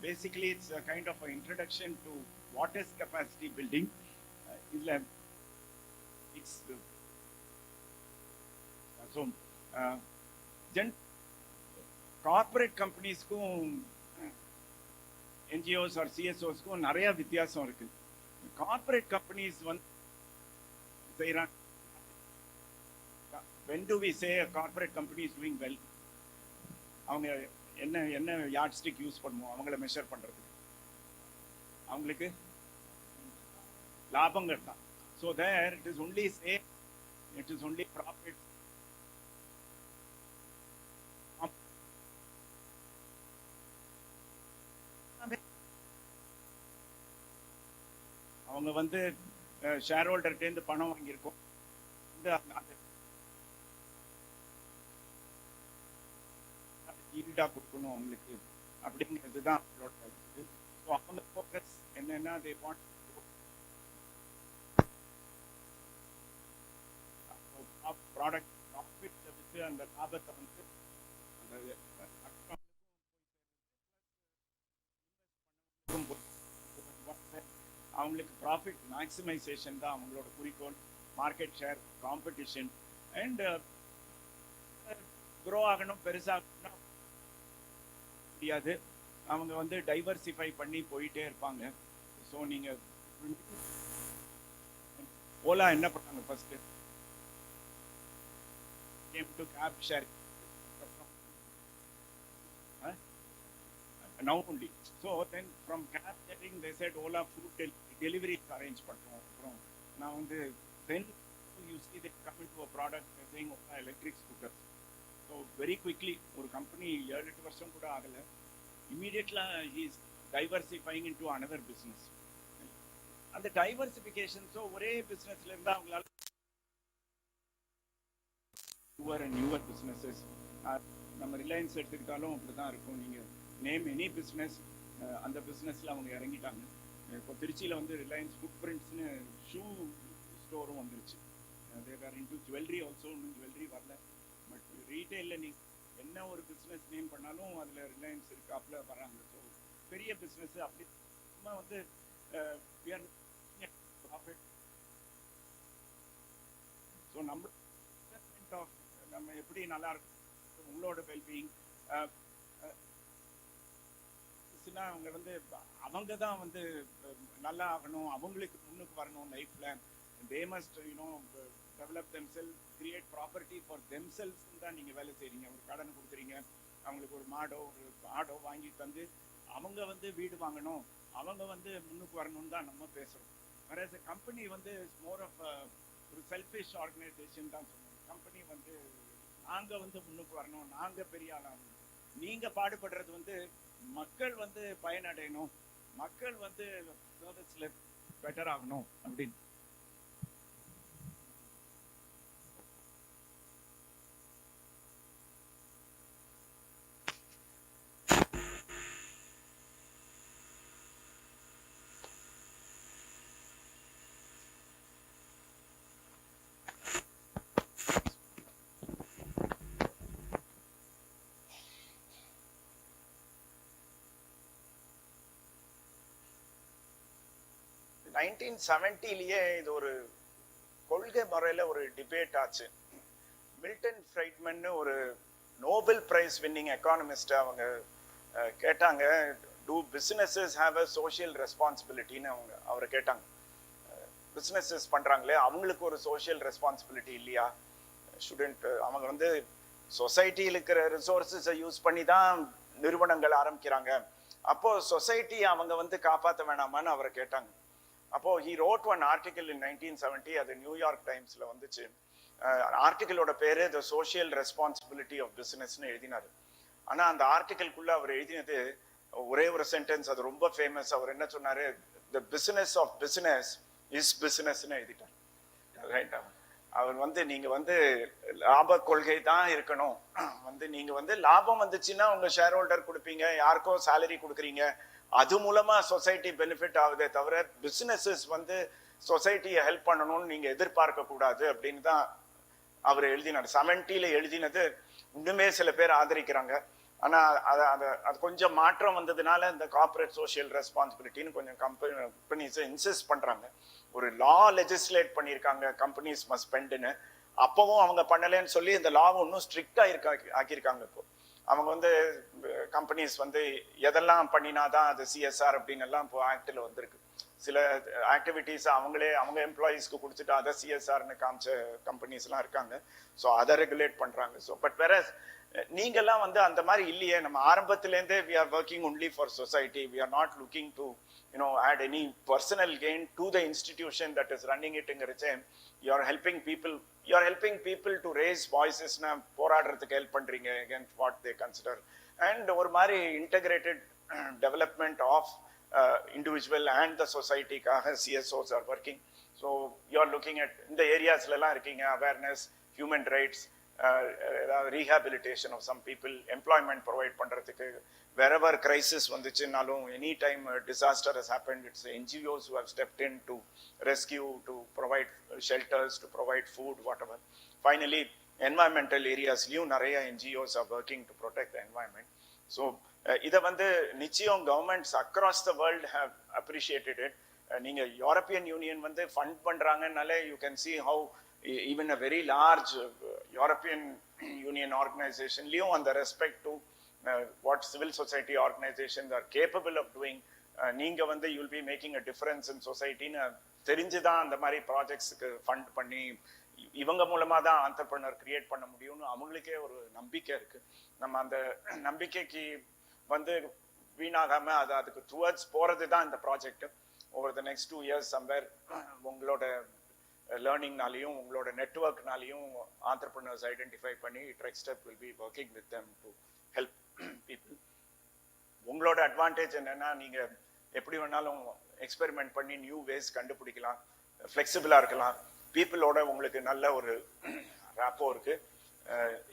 basically it's a kind of an introduction to what is capacity building. It's so corporate companies NGOs or CSOs நிறைய வித்தியாசம் இருக்கு. Corporate companies வந்து செய்யறாங்க. when do we say a corporate company is doing well? அவங்க என்ன yard stick use பண்ணுவோம் அவங்கள measure பண்றதுக்கு? அவங்களுக்கு லாபங்கள் தான். So there it is only say it is only profit. அவங்க வந்து ஷேர் ஹோல்டர்கிட்டேருந்து பணம் வாங்கியிருக்கோம், ஈல்டா கொடுக்கணும் அவங்களுக்கு அப்படிங்கிறது தான் அவங்களோட இது. ஸோ அவங்க ஃபோக்கஸ் என்னன்னா they want product profit with அந்த லாபத்தை வந்து அவங்களுக்கு ப்ராஃபிட் மேக்சிமைசேஷன் தான் அவங்களோட குறிக்கோள். Market share, competition and grow ஆகணும், பெருசாகணும்னா முடியாது. அவங்க வந்து டைவர்சிஃபை பண்ணி போயிட்டே இருப்பாங்க. ஸோ நீங்க ஓலா என்ன பண்ணாங்க first came to cab sharing now only. So then from cab sharing they said Ola food delivery arrange பண்றோம். அப்புறம் நான் வந்து then you see they come into a product saying Ola electric scooters. So very quickly ஒரு company 7-8 வருஷம் கூட ஆகல, immediately he is diversifying into another business. அந்த diversification so ஒரே பிஸ்னஸ்ல இருந்தா அவங்களால நியூவர் பிஸ்னஸஸ். நம்ம ரிலையன்ஸ் எடுத்துக்கிட்டாலும் அப்படிதான் இருக்கும். நீங்க நேம் எனி பிஸ்னஸ், அந்த பிஸ்னஸ்ல அவங்க இறங்கிட்டாங்க. இப்போ திருச்சியில வந்து ரிலையன்ஸ் ஃபுட் பிரிண்ட்ஸ்னு ஷூ ஸ்டோரும் வந்துருச்சு. தேர் இன்டு ஜுவல்லரி ஆல்சோ. இன்னும் ஜுவல்லரி வரல, பட் ரீட்டைலில் நீங்க என்ன ஒரு பிஸ்னஸ் நேம் பண்ணாலும் அதில் ரிலையன்ஸ் இருக்கு, அப்பல வராங்க. ஸோ பெரிய பிஸ்னஸ் அப்படி நம்ம வந்து ப்ராஃபிட். ஸோ நம்ம நம்ம எப்படி நல்லா இருக்கும் உங்களோட வெல்பீயிங். அவங்க வந்து அவங்க தான் வந்து நல்லா ஆகணும், அவங்களுக்கு முன்னுக்கு வரணும் லைஃப்ல. they must develop themselves, create property for themselves தான் நீங்க வேலை செய்றீங்க. ஒரு கடன் கொடுக்குறீங்க, அவங்களுக்கு ஒரு மாடோ ஒரு ஆடோ வாங்கி தந்து அவங்க வந்து வீடு வாங்கணும், அவங்க வந்து முன்னுக்கு வரணும்னு தான் நம்ம பேசுறோம். வேற கம்பெனி வந்து மோர் ஆஃப் ஒரு செல்ஃபிஷ் ஆர்கனைசேஷன் தான் சொல்லுவோம். கம்பெனி வந்து நாங்க வந்து முன்னுக்கு வரணும், நாங்க பெரிய ஆளாகணும். நீங்க பாடுபடுறது வந்து மக்கள் வந்து பயனடையணும், மக்கள் வந்து சர்வீஸ்ல பெட்டர் ஆகணும் அப்படின்னு. நைன்டீன் 1970 இது ஒரு கொள்கை முறையில ஒரு டிபேட் ஆச்சு. மில்டன் ஃப்ரைட்மன் ஒரு நோபல் பிரைஸ் வின்னிங் எக்கானமிஸ்ட் அவங்க கேட்டாங்க, do businesses have a social ரெஸ்பான்சிபிலிட்டின்னு அவரை கேட்டாங்க. பிசினஸஸ் பண்றாங்களே அவங்களுக்கு ஒரு சோஷியல் ரெஸ்பான்சிபிலிட்டி இல்லையா? ஸ்டூடெண்ட் அவங்க வந்து சொசைட்டியில் இருக்கிற ரிசோர்ஸஸை யூஸ் பண்ணி தான் நிறுவனங்கள் ஆரம்பிக்கிறாங்க, அப்போ சொசைட்டி அவங்க வந்து காப்பாற்ற வேணாமான்னு அவரை கேட்டாங்க. அப்போ he wrote one article in 1970, அது நியூயார்க் டைம்ஸ்ல வந்துச்சு. ஆர்டிகிளோட பேரு த சோஷியல் ரெஸ்பான்சிபிலிட்டி ஆஃப் பிசினஸ்ன்னு எழுதினாரு. ஆனா அந்த ஆர்டிகிள்குள்ள அவர் எழுதினது ஒரே ஒரு சென்டென்ஸ், அது ரொம்ப ஃபேமஸ். அவர் என்ன சொன்னாரு, the business of business is பிசினஸ்ன்னு எழுதிட்டார். ரைட்டா? அவர் வந்து நீங்க வந்து லாப கொள்கை தான் இருக்கணும், வந்து நீங்க வந்து லாபம் வந்துச்சுன்னா உங்க ஷேர் ஹோல்டர் கொடுப்பீங்க, யாருக்கோ சேலரி கொடுக்குறீங்க, அது மூலமா சொசைட்டி பெனிஃபிட் ஆகுதே தவிர பிசினஸஸ் வந்து சொசைட்டியை ஹெல்ப் பண்ணணும்னு நீங்க எதிர்பார்க்க கூடாது அப்படின்னு தான் அவர் எழுதினார். 70ல எழுதினது இன்னுமே சில பேர் ஆதரிக்கிறாங்க. ஆனா அது கொஞ்சம் மாற்றம் வந்ததுனால இந்த கார்ப்பரேட் சோஷியல் ரெஸ்பான்சிபிலிட்டின்னு கொஞ்சம் கம்பெனிஸ் இன்சிஸ்ட் பண்றாங்க. ஒரு லா லெஜிஸ்லேட் பண்ணியிருக்காங்க, கம்பெனிஸ் மஸ்ட் ஸ்பெண்ட்னு. அப்பவும் அவங்க பண்ணலன்னு சொல்லி இந்த லா இன்னும் ஸ்ட்ரிக்டா ஆக்கியிருக்காங்க. இப்போ அவங்க வந்து கம்பெனிஸ் வந்து எதெல்லாம் பண்ணினாதான் அது சிஎஸ்ஆர் அப்படின்னு எல்லாம் இப்போ ஆக்டில் வந்திருக்கு. சில ஆக்டிவிட்டிஸ் அவங்க எம்ப்ளாயீஸ்க்கு கொடுத்துட்டு அதை சிஎஸ்ஆர்னு காமிச்ச கம்பெனிஸ் எல்லாம் இருக்காங்க. ஸோ அதை ரெகுலேட் பண்றாங்க. ஸோ பட் வேற நீங்கெல்லாம் வந்து அந்த மாதிரி இல்லையே. நம்ம ஆரம்பத்திலேருந்தே we are working only for society. We are not looking to add any personal gain to the institution that is running it. You are helping people to raise voices na போராடுறதுக்கு help பண்றீங்க against what they consider, and ஒரு மாதிரி integrated development of individual and the society காக CSOs are working. So you are looking at இந்த ஏரியாஸ்ல எல்லாம் இருக்கீங்க, awareness, human rights, rehabilitation of some people, employment provide பண்றதுக்கு, wherever crisis வந்துச்சுனாலும், any time a disaster has happened, it's the NGOs who have stepped in to rescue, to provide shelters, to provide food, whatever. Finally, environmental areas லயும் நிறைய NGOs are working to protect the environment. So இதை வந்து நிச்சயம் governments across the world have appreciated it. நீங்க European Union வந்து fund பண்றாங்கனாலே you can see how even a very large European Union ஆர்கனைசேஷன்லயும் அந்த respect to what civil society organisations are capable of doing. நீங்க வந்து you'll be making a difference in சொசைட்டின்னு தெரிஞ்சுதான் அந்த மாதிரி ப்ராஜெக்ட்ஸுக்கு ஃபண்ட் பண்ணி இவங்க மூலமா தான் ஆண்டர்பிரனர் கிரியேட் பண்ண முடியும்னு அவங்களுக்கே ஒரு நம்பிக்கை இருக்கு. நம்ம அந்த நம்பிக்கைக்கு வந்து வீணாகாம அதுக்கு டுவர்ட்ஸ் போறது தான் இந்த project. Over the next 2 years somewhere உங்களோட லேர்னிங்னாலையும் உங்களோட நெட்வொர்க்னாலையும் ஆண்டர்பிரனர்ஸ் ஐடென்டிஃபை பண்ணி TRECSTEP will be working with them to help people. உங்களோட அட்வான்டேஜ் என்னன்னா நீங்க எப்படி வேணாலும் எக்ஸ்பெரிமெண்ட் பண்ணி நியூ வேஸ் கண்டுபிடிக்கலாம், ஃபிளெக்சிபிளா இருக்கலாம், பீப்புளோட உங்களுக்கு நல்ல ஒரு ராப்போ இருக்கு.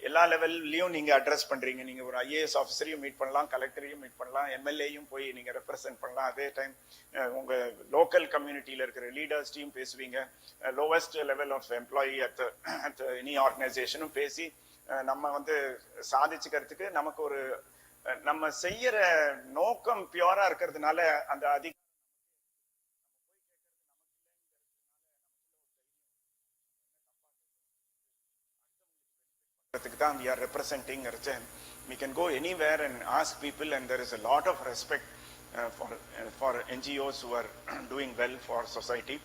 எல்லா லெவல்லையும் நீங்க அட்ரஸ் பண்றீங்க. நீங்க ஒரு ஐஏஎஸ் ஆஃபீஸரையும் மீட் பண்ணலாம், கலெக்டரையும் மீட் பண்ணலாம், எம்எல்ஏயும் போய் நீங்க ரெப்ரசென்ட் பண்ணலாம். அதே டைம் உங்க லோக்கல் கம்யூனிட்டியில இருக்கிற லீடர்ஸ்டையும் பேசுவீங்க. Lowest level of employee at any ஆர்கனைசேஷனும் பேசி நம்ம வந்து சாதிச்சுக்கிறதுக்கு நமக்கு ஒரு நம்ம செய்யற நோக்கம் பியூரா இருக்கிறதுனால அந்த we are representing. We can go anywhere and ask people, and there is a lot of respect for NGOs who are doing well for society.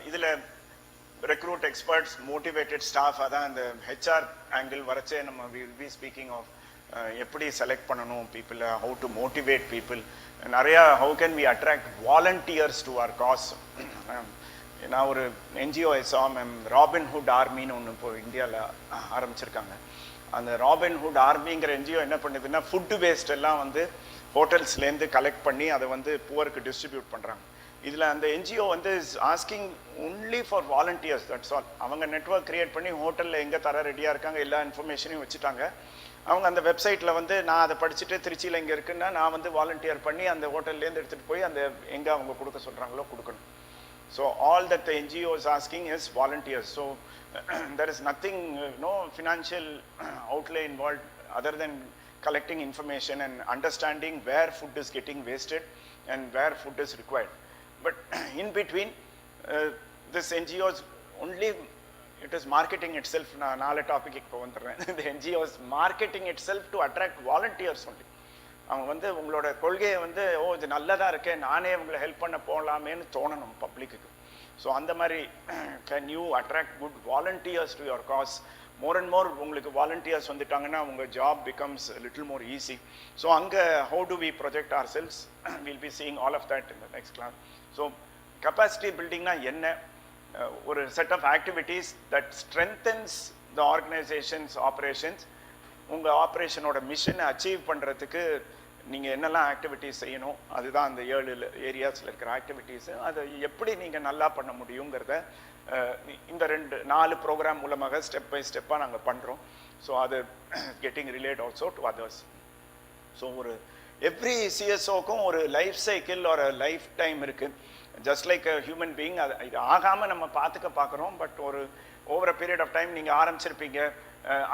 இதுல recruit experts, motivated staff, அதான் இந்த HR angle வரச்சே நம்ம we will be speaking of எப்படி select பண்ணணும் people, how to motivate people, நிறைய how can we attract volunteers to our cause. நான் ஒரு என்ஜிஓ ராபின்ஹுட் ஆர்மின்னு ஒன்று இப்போ இந்தியாவில் ஆரம்பிச்சிருக்காங்க. அந்த ராபின்ஹுட் ஆர்மிங்கிற என்ஜிஓ என்ன பண்ணுதுன்னா ஃபுட்டு வேஸ்ட் எல்லாம் வந்து ஹோட்டல்ஸ்லேருந்து கலெக்ட் பண்ணி அதை வந்து புவருக்கு டிஸ்ட்ரிபியூட் பண்ணுறாங்க. இதில் அந்த என்ஜிஓ வந்து asking only for volunteers, that's all. அவங்க நெட்வொர்க் கிரியேட் பண்ணி ஹோட்டலில் எங்கே தர ரெடியாக இருக்காங்க எல்லா இன்ஃபர்மேஷனையும் வச்சுட்டாங்க. அவங்க அந்த வெப்சைட்டில் வந்து நான் அதை படிச்சுட்டு திருச்சியில் இங்கே இருக்குன்னா நான் வந்து வாலண்டியர் பண்ணி அந்த ஹோட்டல்லேருந்து எடுத்துகிட்டு போய் அந்த எங்கே அவங்க கொடுக்க சொல்கிறாங்களோ கொடுக்கணும். So all that the NGO is asking is volunteers. So there is nothing, no financial outlay involved other than collecting information and understanding where food is getting wasted and where food is required. But in between, this NGO is only, it is marketing itself. நாலு topic இப்போ வந்துடுறேன். The NGO is marketing itself to attract volunteers only. அவங்க வந்து உங்களோட கொள்கையை வந்து இது நல்லதா இருக்கே, நானே உங்களை ஹெல்ப் பண்ண போகலாமேன்னு தோணணும் பப்ளிக்கு. ஸோ அந்த மாதிரி can you attract good volunteers to your cause. More and more உங்களுக்கு வாலண்டியர்ஸ் வந்துட்டாங்கன்னா உங்கள் job becomes little more easy. So அங்கே how do we project ourselves, will be seeing all of that in the next class. So capacity பில்டிங்னா என்ன? ஒரு set of activities that strengthens the organisations operations. உங்கள் ஆப்ரேஷனோட மிஷனை achieve பண்ணுறதுக்கு நீங்கள் என்னெல்லாம் activities செய்யணும், அதுதான் அந்த 7 ஏரியாஸில் இருக்கிற ஆக்டிவிட்டீஸு. அதை எப்படி நீங்கள் நல்லா பண்ண முடியுங்கிறத இந்த 4 ப்ரோக்ராம் மூலமாக ஸ்டெப் பை ஸ்டெப்பாக நாங்கள் பண்ணுறோம். ஸோ அது getting relate also to others. So ஒரு எவ்ரி சிஎஸ்ஓக்கும் ஒரு லைஃப் சைக்கிள் ஒரு லைஃப் டைம் இருக்குது. Just like a human being. இது ஆகாமல் நம்ம பார்க்குறோம். பட் ஒரு over a period of time நீங்கள் ஆரம்பிச்சிருப்பீங்க,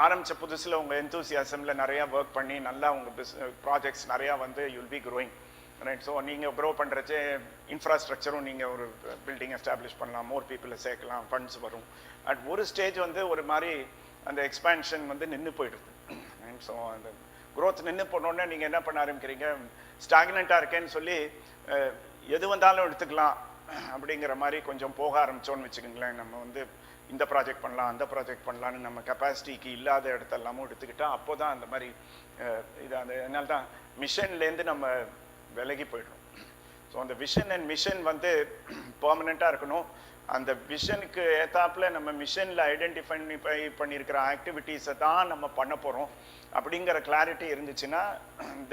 ஆரம்பித்த புதுசில் உங்கள் எந்தூசியாசமில் நிறையா ஒர்க் பண்ணி நல்லா உங்கள் ப்ராஜெக்ட்ஸ் நிறையா வந்து you'll be growing right. So நீங்கள் க்ரோ பண்ணுறச்சே இன்ஃப்ராஸ்ட்ரக்சரும் நீங்கள் ஒரு பில்டிங் எஸ்டாப்ளிஷ் பண்ணலாம், மோர் பீப்புளை சேர்க்கலாம், ஃபண்ட்ஸ் வரும். அட் ஒரு ஸ்டேஜ் வந்து ஒரு மாதிரி அந்த எக்ஸ்பேன்ஷன் வந்து நின்று போயிடுது. ஸோ அந்த க்ரோத் நின்று போனோடனே நீங்கள் என்ன பண்ண ஆரம்பிக்கிறீங்க, ஸ்டாக்னண்ட்டாக இருக்கேன்னு சொல்லி எது வந்தாலும் எடுத்துக்கலாம் அப்படிங்கிற மாதிரி கொஞ்சம் போக ஆரம்பித்தோன்னு வச்சுக்கோங்களேன். நம்ம வந்து இந்த ப்ராஜெக்ட் பண்ணலாம், அந்த ப்ராஜெக்ட் பண்ணலான்னு நம்ம கெப்பாசிட்டிக்கு இல்லாத இடத்தெல்லாமும் எடுத்துக்கிட்டால் அப்போ தான் அந்த மாதிரி இது அந்த அதனால தான் மிஷன்லேருந்து நம்ம விலகி போய்டும். ஸோ அந்த விஷன் அண்ட் மிஷன் வந்து பெர்மனெண்ட்டாக இருக்கணும். அந்த விஷனுக்கு ஏத்தாப்பில் நம்ம மிஷனில் ஐடென்டிஃபை பண்ணியிருக்கிற ஆக்டிவிட்டீஸை தான் நம்ம பண்ண போகிறோம் அப்படிங்கிற கிளாரிட்டி இருந்துச்சுன்னா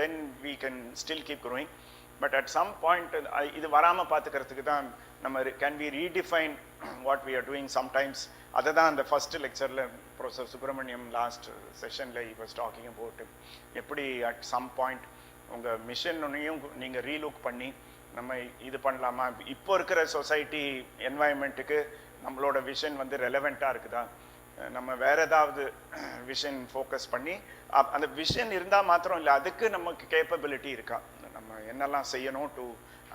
then we can still keep growing. But at some point இது வராமல் பார்த்துக்கிறதுக்கு தான் நம்ம can we redefine what we are doing sometimes. அதை தான் அந்த ஃபர்ஸ்ட் லெக்சரில் ப்ரொஃபஸர் சுப்பிரமணியம் லாஸ்ட் செஷனில் he was talking about எப்படி அட் சம் பாயிண்ட் உங்கள் மிஷனையும் நீங்கள் ரீலுக் பண்ணி நம்ம இது பண்ணலாமா, இப்போ இருக்கிற சொசைட்டி என்வாயன்மெண்ட்டுக்கு நம்மளோட விஷன் வந்து ரெலவெண்ட்டாக இருக்குதா, நம்ம வேற ஏதாவது விஷன் ஃபோக்கஸ் பண்ணி அந்த விஷன் இருந்தால் மாத்திரம் இல்லை, அதுக்கு நமக்கு கேப்பபிலிட்டி இருக்கா, நம்ம என்னெல்லாம் செய்யணும் to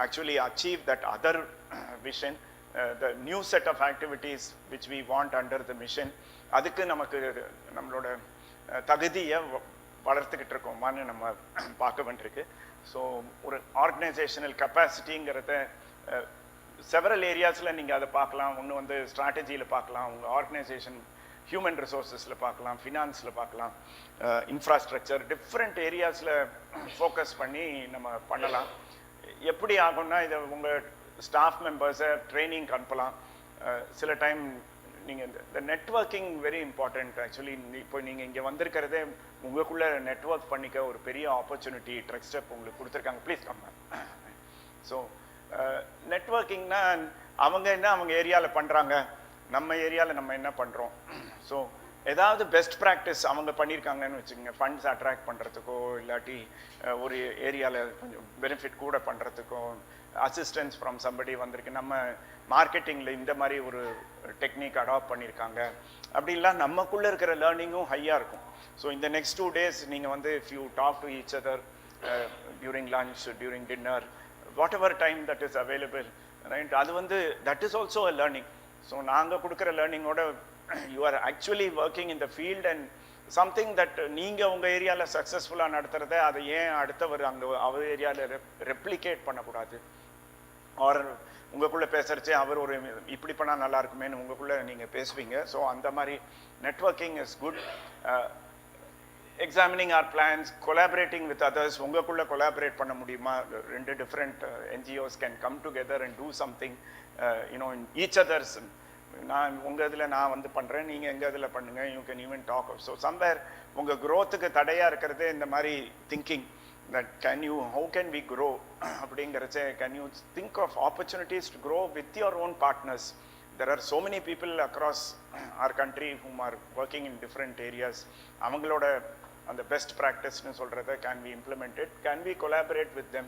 actually achieve that other vision, the new set of activities which we want under the mission, அதுக்கு நமக்கு நம்மளோட தகுதியை வளர்த்துக்கிட்டு இருக்கோமான்னு நம்ம பார்க்க வேண்டியிருக்கு. ஸோ ஒரு ஆர்கனைசேஷனல் கெப்பாசிட்டிங்கிறத செவரல் ஏரியாஸில் நீங்கள் அதை பார்க்கலாம். ஒன்று வந்து ஸ்ட்ராட்டஜியில் பார்க்கலாம், உங்கள் ஆர்கனைசேஷன் ஹியூமன் ரிசோர்ஸஸில் பார்க்கலாம், ஃபினான்ஸில் பார்க்கலாம், இன்ஃப்ராஸ்ட்ரக்சர், டிஃப்ரெண்ட் ஏரியாஸில் ஃபோக்கஸ் பண்ணி நம்ம பண்ணலாம். எப்படி ஆகும்னா இதை உங்கள் ஸ்டாஃப் மெம்பர்ஸை ட்ரைனிங் அனுப்பலாம். சில டைம் நீங்கள் இந்த நெட்வொர்க்கிங் வெரி இம்பார்ட்டண்ட். ஆக்சுவலி இப்போ நீங்கள் இங்கே வந்திருக்கிறதே உங்களுக்குள்ளே நெட்வொர்க் பண்ணிக்க ஒரு பெரிய ஆப்பர்ச்சுனிட்டி ட்ரக் ஸ்டெப் உங்களுக்கு கொடுத்துருக்காங்க. ப்ளீஸ் கம்ம. ஸோ நெட்வொர்க்கிங்னா அவங்க என்ன அவங்க ஏரியாவில் பண்ணுறாங்க, நம்ம ஏரியாவில் நம்ம என்ன பண்ணுறோம். ஸோ ஏதாவது பெஸ்ட் ப்ராக்டிஸ் அவங்க பண்ணியிருக்காங்கன்னு வச்சுக்கோங்க, ஃபண்ட்ஸ் அட்ராக்ட் பண்ணுறதுக்கோ இல்லாட்டி ஒரு ஏரியாவில் கொஞ்சம் பெனிஃபிட் கூட பண்ணுறதுக்கோ, அசிஸ்டன்ஸ் ஃப்ரம் சம்படி வந்திருக்கு, நம்ம மார்க்கெட்டிங்கில் இந்த மாதிரி ஒரு டெக்னிக் அடாப்ட் பண்ணியிருக்காங்க, அப்படின்லாம் நமக்குள்ளே இருக்கிற லேர்னிங்கும் ஹையாக இருக்கும். ஸோ இந்த நெக்ஸ்ட் 2 days நீங்கள் வந்து if you talk to each other during lunch, during dinner, whatever time that is available, right, அது வந்து that is also a learning. So நாங்கள் கொடுக்குற லேர்னிங்கோட you are actually working in the field and something that நீங்கள் உங்கள் ஏரியாவில் சக்ஸஸ்ஃபுல்லாக நடத்துகிறத அதை ஏன் அடுத்தவர் அங்கே அவர் ஏரியாவில் ரெப்ளிகேட் பண்ணக்கூடாது. ஆர் உங்களுக்குள்ளே பேசுகிறச்சே அவர் ஒரு இப்படி பண்ணால் நல்லா இருக்குமேன்னு உங்களுக்குள்ளே நீங்கள் பேசுவீங்க. ஸோ அந்த மாதிரி networking is good. Examining our plans, collaborating with others, உங்களுக்குள்ளே கொலாபரேட் பண்ண முடியுமா, 2 different NGOs can come together and do something you know in each others. நான் உங்கள் இதில் நான் வந்து பண்ணுறேன், நீங்கள் எங்கள் இதில் பண்ணுங்கள், you can even talk. So somewhere உங்கள் க்ரோத்துக்கு தடையாக இருக்கிறதே இந்த மாதிரி thinking that how can we grow அப்படிங்கிறச்சே can you think of opportunities to grow with your own partners. There are so many people across our country whom are working in different areas. அவங்களோட அந்த best ப்ராக்டிஸ்னு சொல்கிறத can we implement it, can we collaborate with them,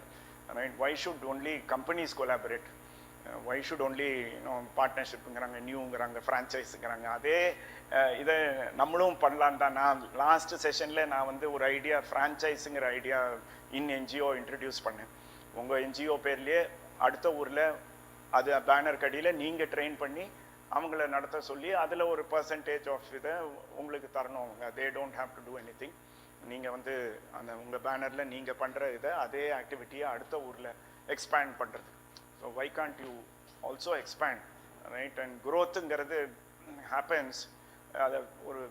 right? Why should only companies collaborate, why should only பார்ட்னர்ஷிப்புங்கிறாங்க, நியூங்கிறாங்க, ஃப்ரான்ச்சைஸுங்கிறாங்க. அதே இதை நம்மளும் பண்ணலான் தான். நான் last செஷனில் நான் வந்து ஒரு ஐடியா, ஃப்ரான்ச்சைஸுங்கிற ஐடியா இன் என்ஜிஓ இன்ட்ரடியூஸ் பண்ணேன். உங்கள் என்ஜிஓ பேர்லேயே அடுத்த ஊரில் அது பேனர் கடியில் நீங்கள் ட்ரெயின் பண்ணி அவங்கள நடத்த சொல்லி அதில் ஒரு பர்சன்டேஜ் ஆஃப் இதை உங்களுக்கு தரணும். அவங்க they don't have to do anything. நீங்கள் வந்து அந்த உங்கள் பேனரில் நீங்கள் பண்ணுற இதை அதே ஆக்டிவிட்டியை அடுத்த ஊரில் எக்ஸ்பேண்ட் பண்ணுறது. So why can't you also expand, right? And க்ரோத்துங்கிறது ஹேப்பன்ஸ். அதை ஒரு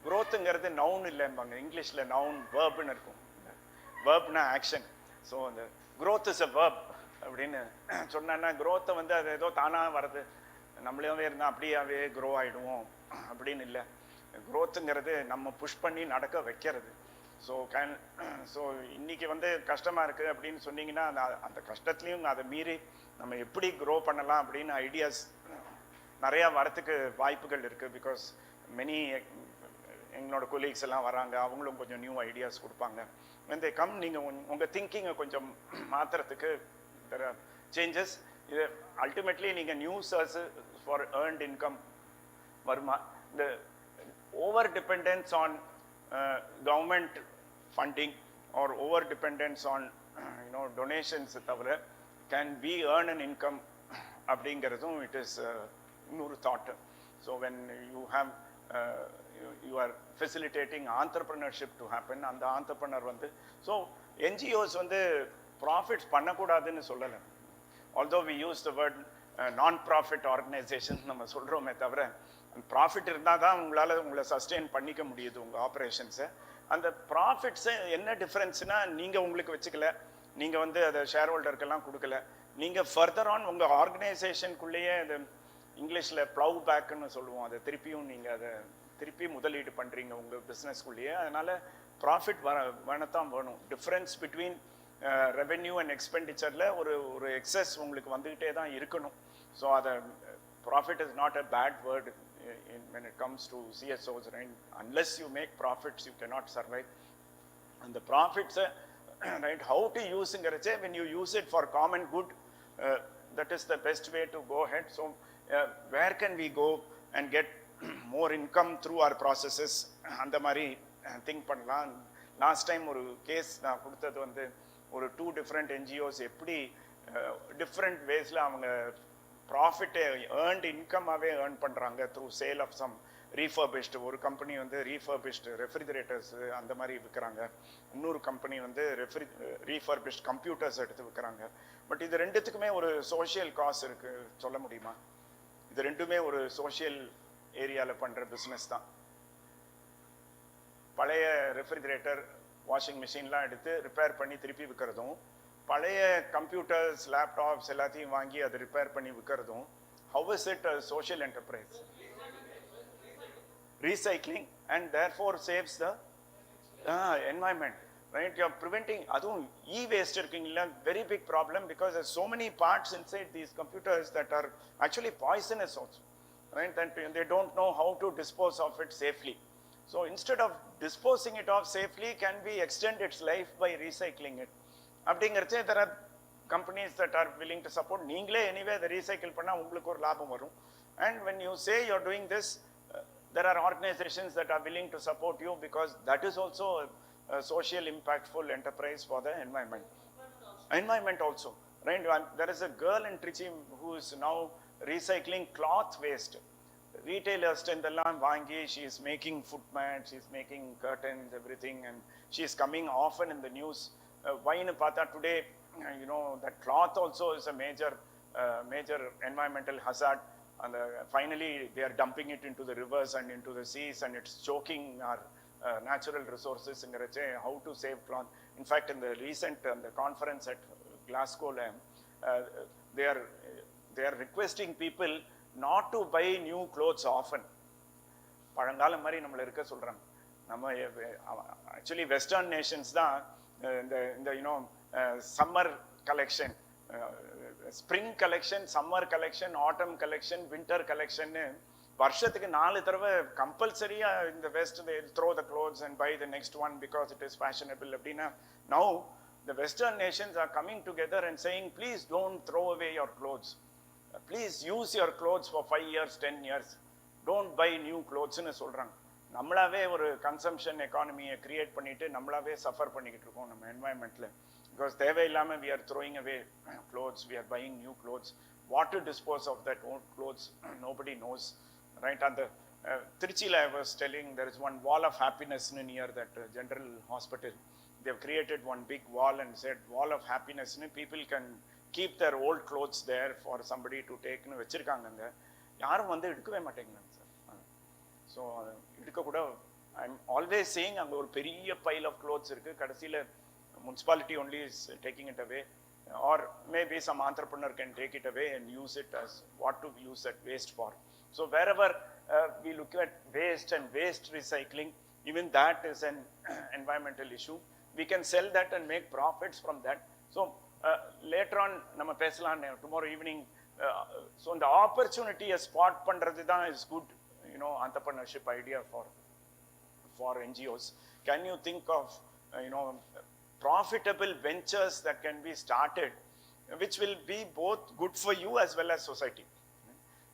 க்ரோத்துங்கிறது நவுன் இல்லைம்பாங்க இங்கிலீஷில், நவுன் வேர்ப்னு இருக்கும். வேர்ப்னா ஆக்ஷன். ஸோ அந்த க்ரோத் இஸ் அ வேர்ப் அப்படின்னு சொன்னா க்ரோத்தை வந்து அது ஏதோ தானாக வர்றது, நம்மளே இருந்தால் அப்படியாவே க்ரோ ஆகிடுவோம் அப்படின்னு இல்லை. க்ரோத்துங்கிறது நம்ம புஷ் பண்ணி நடக்க வைக்கிறது. ஸோ இன்னைக்கு வந்து கஷ்டமாக இருக்குது அப்படின்னு சொன்னீங்கன்னா அந்த கஷ்டத்துலேயும் அதை மீறி நம்ம எப்படி க்ரோ பண்ணலாம் அப்படின்னு ஐடியாஸ் நிறையா வரத்துக்கு வாய்ப்புகள் இருக்குது. பிகாஸ் மெனி எங்களோட கொலீக்ஸ் எல்லாம் வராங்க, அவங்களும் கொஞ்சம் நியூ ஐடியாஸ் கொடுப்பாங்க. இந்த நீங்கள் உங்கள் திங்கிங்கை கொஞ்சம் மாற்றுறதுக்கு தெர் ஆர் சேஞ்சஸ். இது அல்டிமேட்லி நீங்கள் new source for earned income வருமா, இந்த over dependence on government funding or over dependence on donations தவிர can we earn an income அப்படிங்கிறதும் it is இன்னொரு thought. So when you have you are facilitating entrepreneurship to happen, அந்த entrepreneur வந்து so NGOs வந்து profits பண்ணக்கூடாதுன்னு சொல்லலை. Although we use the word non-profit organization நம்ம சொல்கிறோமே தவிர ப்ராஃபிட் இருந்தால் தான் உங்களை சஸ்டெயின் பண்ணிக்க முடியுது உங்கள் ஆப்ரேஷன்ஸை. அந்த ப்ராஃபிட்ஸை என்ன டிஃப்ரென்ஸ்னா நீங்கள் உங்களுக்கு வச்சுக்கல, நீங்கள் வந்து அதை ஷேர் ஹோல்டருக்கெல்லாம் கொடுக்கல, நீங்கள் ஃபர்தர் ஆன் உங்கள் ஆர்கனைசேஷனுக்குள்ளேயே அது இங்கிலீஷில் ப்ளவ் பேக்குன்னு சொல்லுவோம், அதை திருப்பியும் நீங்கள் அதை திருப்பி முதலீடு பண்ணுறீங்க உங்கள் பிஸ்னஸ்குள்ளேயே. அதனால் ப்ராஃபிட் வேணத்தான் வேணும். டிஃப்ரென்ஸ் பிட்வீன் ரெவென்யூ அண்ட் எக்ஸ்பெண்டிச்சரில் ஒரு எக்ஸஸ் உங்களுக்கு வந்துக்கிட்டே தான் இருக்கணும். ஸோ அதை profit is not a bad word when it comes to CSOs, right? Unless you make profits, you cannot survive. And the profits, right, how to use ingarache, when you use it for common good, that is the best way to go ahead. So where can we go and get more income through our processes? அந்த மாதிரி think பண்ணலாம். Last time ஒரு case நான் கொடுத்தது வந்து ஒரு 2 different NGOs எப்படி different வேஸில் அவங்க ப்ராஃபிட்டை ஏர்ன்டு இன்கம்மாகவே ஏர்ன் பண்ணுறாங்க through sale of some refurbished. ஒரு கம்பெனி வந்து ரீஃபர்பிஷ்டு ரெஃப்ரிஜரேட்டர்ஸு அந்த மாதிரி விற்கிறாங்க, இன்னொரு கம்பெனி வந்து ரீஃபர்பிஷ்ட் கம்ப்யூட்டர்ஸ் எடுத்து விற்கிறாங்க. பட் இது ரெண்டுத்துக்குமே ஒரு சோஷியல் காஸ் இருக்குது, சொல்ல முடியுமா? இது ரெண்டுமே ஒரு சோஷியல் ஏரியாவில் பண்ணுற பிஸ்னஸ் தான். பழைய ரெஃப்ரிஜரேட்டர் வாஷிங் மிஷின்லாம் எடுத்து ரிப்பேர் பண்ணி திருப்பி விற்கிறதும், பழைய கம்ப்யூட்டர்ஸ் லேப்டாப்ஸ் எல்லாத்தையும் வாங்கி அதை ரிப்பேர் பண்ணி விற்கிறதும், how is it a social enterprise? Recycling and therefore saves the environment, right? You are preventing. அதுவும் வேஸ்ட் இருக்குங்களா, very big problem, because so many parts inside these computers that are actually poisonous also, right? That they don't know how to dispose of it safely. So instead of disposing it off safely, can we extend its life by recycling it? அப்படிங்கிறச்சே there are companies that are willing to support. நீங்களே anyway அதை recycle பண்ணால் உங்களுக்கு ஒரு லாபம் வரும். And when you say you're doing this, there are organizations that are willing to support you, because that is also a social impactful enterprise for the environment also, right? There is a girl in Trichy who is now recycling cloth waste. Retailers இதெல்லாம் வாங்கி she is making foot mats, she is making curtains, everything, and she is coming often in the news. Why nu paatha today, that cloth also is a major environmental hazard, and finally they are dumping it into the rivers and into the seas, and it's choking our natural resources. How to save cloth? In fact, in the recent the conference at Glasgow, they are requesting people not to buy new clothes often. பழங்காலம் மாதிரி நம்மளை இருக்க சொல்றாங்க. நம்ம actually western nations தான் இந்த summer collection, spring collection, summer collection, autumn collection, winter collection வருஷத்துக்கு 4 தடவை கம்பல்சரியா இந்த west they throw the clothes and buy the next one because it is fashionable. அப்படின்னா now the western nations are coming together and saying, please don't throw away your clothes, please use your clothes for 5 years, 10 years, don't buy new clothes ன்னு சொல்றாங்க. நம்மளாவே ஒரு consumption எக்கானமியை create பண்ணிட்டு நம்மளாவே suffer பண்ணிக்கிட்டு இருக்கோம் நம்ம என்வாயன்மெண்ட்ல. Because தேவையில்லாம we are throwing away clothes, we are buying new clothes. What to dispose of that old clothes, nobody knows, right? And the Trichyla, I was telling, there is one wall of happiness near that general hospital. They have created one big wall and said wall of happiness. People can keep their old clothes there for somebody to take னு வச்சிருக்காங்க. அங்க யாரும் வந்து எடுக்கவே மாட்டேங்கிறாங்க sir. So எடுக்க கூட I'm always saying அங்கே ஒரு பெரிய பைல் ஆஃப் க்ளோத்ஸ் இருக்கு, கடைசியில் municipality only is taking it away, or maybe some entrepreneur can take it away and use it as what to use that waste for. So wherever we look at waste and waste recycling, even that is an environmental issue. We can sell that and make profits from that. So later on நம்ம பேசலாம் tomorrow evening. So the opportunity spot பண்றது தான் is good, entrepreneurship idea for NGOs. Can you think of profitable ventures that can be started which will be both good for you as well as society?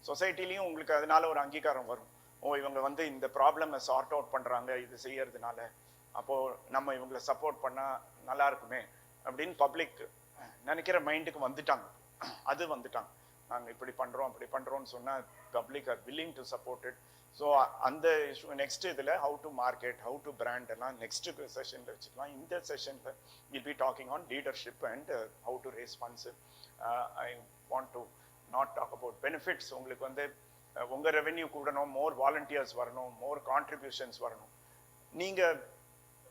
சொசைட்டிலையும் உங்களுக்கு அதனால ஒரு அங்கீகாரம் வரும். ஓ இவங்க வந்து இந்த ப்ராப்ளமை சார்ட் அவுட் பண்ணுறாங்க இது செய்யறதுனால, அப்போது நம்ம இவங்களை சப்போர்ட் பண்ணால் நல்லா இருக்குமே அப்படின்னு பப்ளிக் நினைக்கிற மைண்டுக்கு வந்துட்டாங்க. அது வந்துட்டாங்க, நாங்கள் இப்படி பண்ணுறோம் அப்படி பண்ணுறோன்னு சொன்னால் public are willing to support it. So அந்த இஷ்யூ நெக்ஸ்ட் இதில் how to market, how to brand எல்லாம் நெக்ஸ்ட் செஷனில் வச்சுக்கலாம். இந்த செஷனில் will be talking on leadership and how to raise funds. I want to not talk about benefits. உங்களுக்கு வந்து உங்கள் ரெவென்யூ கூடணும், மோர் வாலண்டியர்ஸ் வரணும், மோர் கான்ட்ரிபியூஷன்ஸ் வரணும். நீங்கள்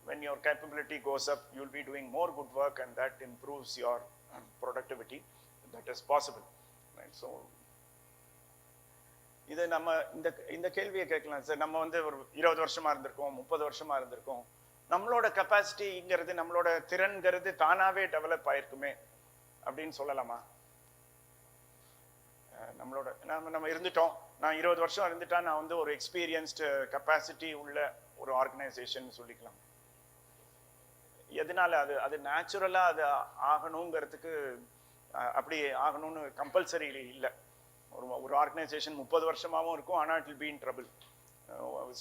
when your capability goes up, you will be doing more good work and that improves your productivity. That is possible, right? So இது நம்ம இந்த கேள்வியை கேட்கலாம் சார். நம்ம வந்து ஒரு 20 வருஷமா இருந்திருக்கோம், 30 வருஷமா இருந்திருக்கோம், நம்மளோட கெப்பாசிட்டிங்கிறது நம்மளோட திறன்கிறது தானாவே டெவலப் ஆயிருக்குமே அப்படின்னு சொல்லலாமா? நம்மளோட நம்ம இருந்துட்டோம், நான் 20 வருஷம் இருந்துட்டா நான் வந்து ஒரு எக்ஸ்பீரியன்ஸ்டு கெப்பாசிட்டி உள்ள ஒரு ஆர்கனைசேஷன் சொல்லிக்கலாம். எதனால அது அது நேச்சுரலா அது ஆகணுங்கிறதுக்கு அப்படி ஆகணும்னு கம்பல்சரி இல்லை. ஒரு ஆர்கனைசேஷன் 30 வருஷமாவும் இருக்கும், ஆனால் it will be in trouble,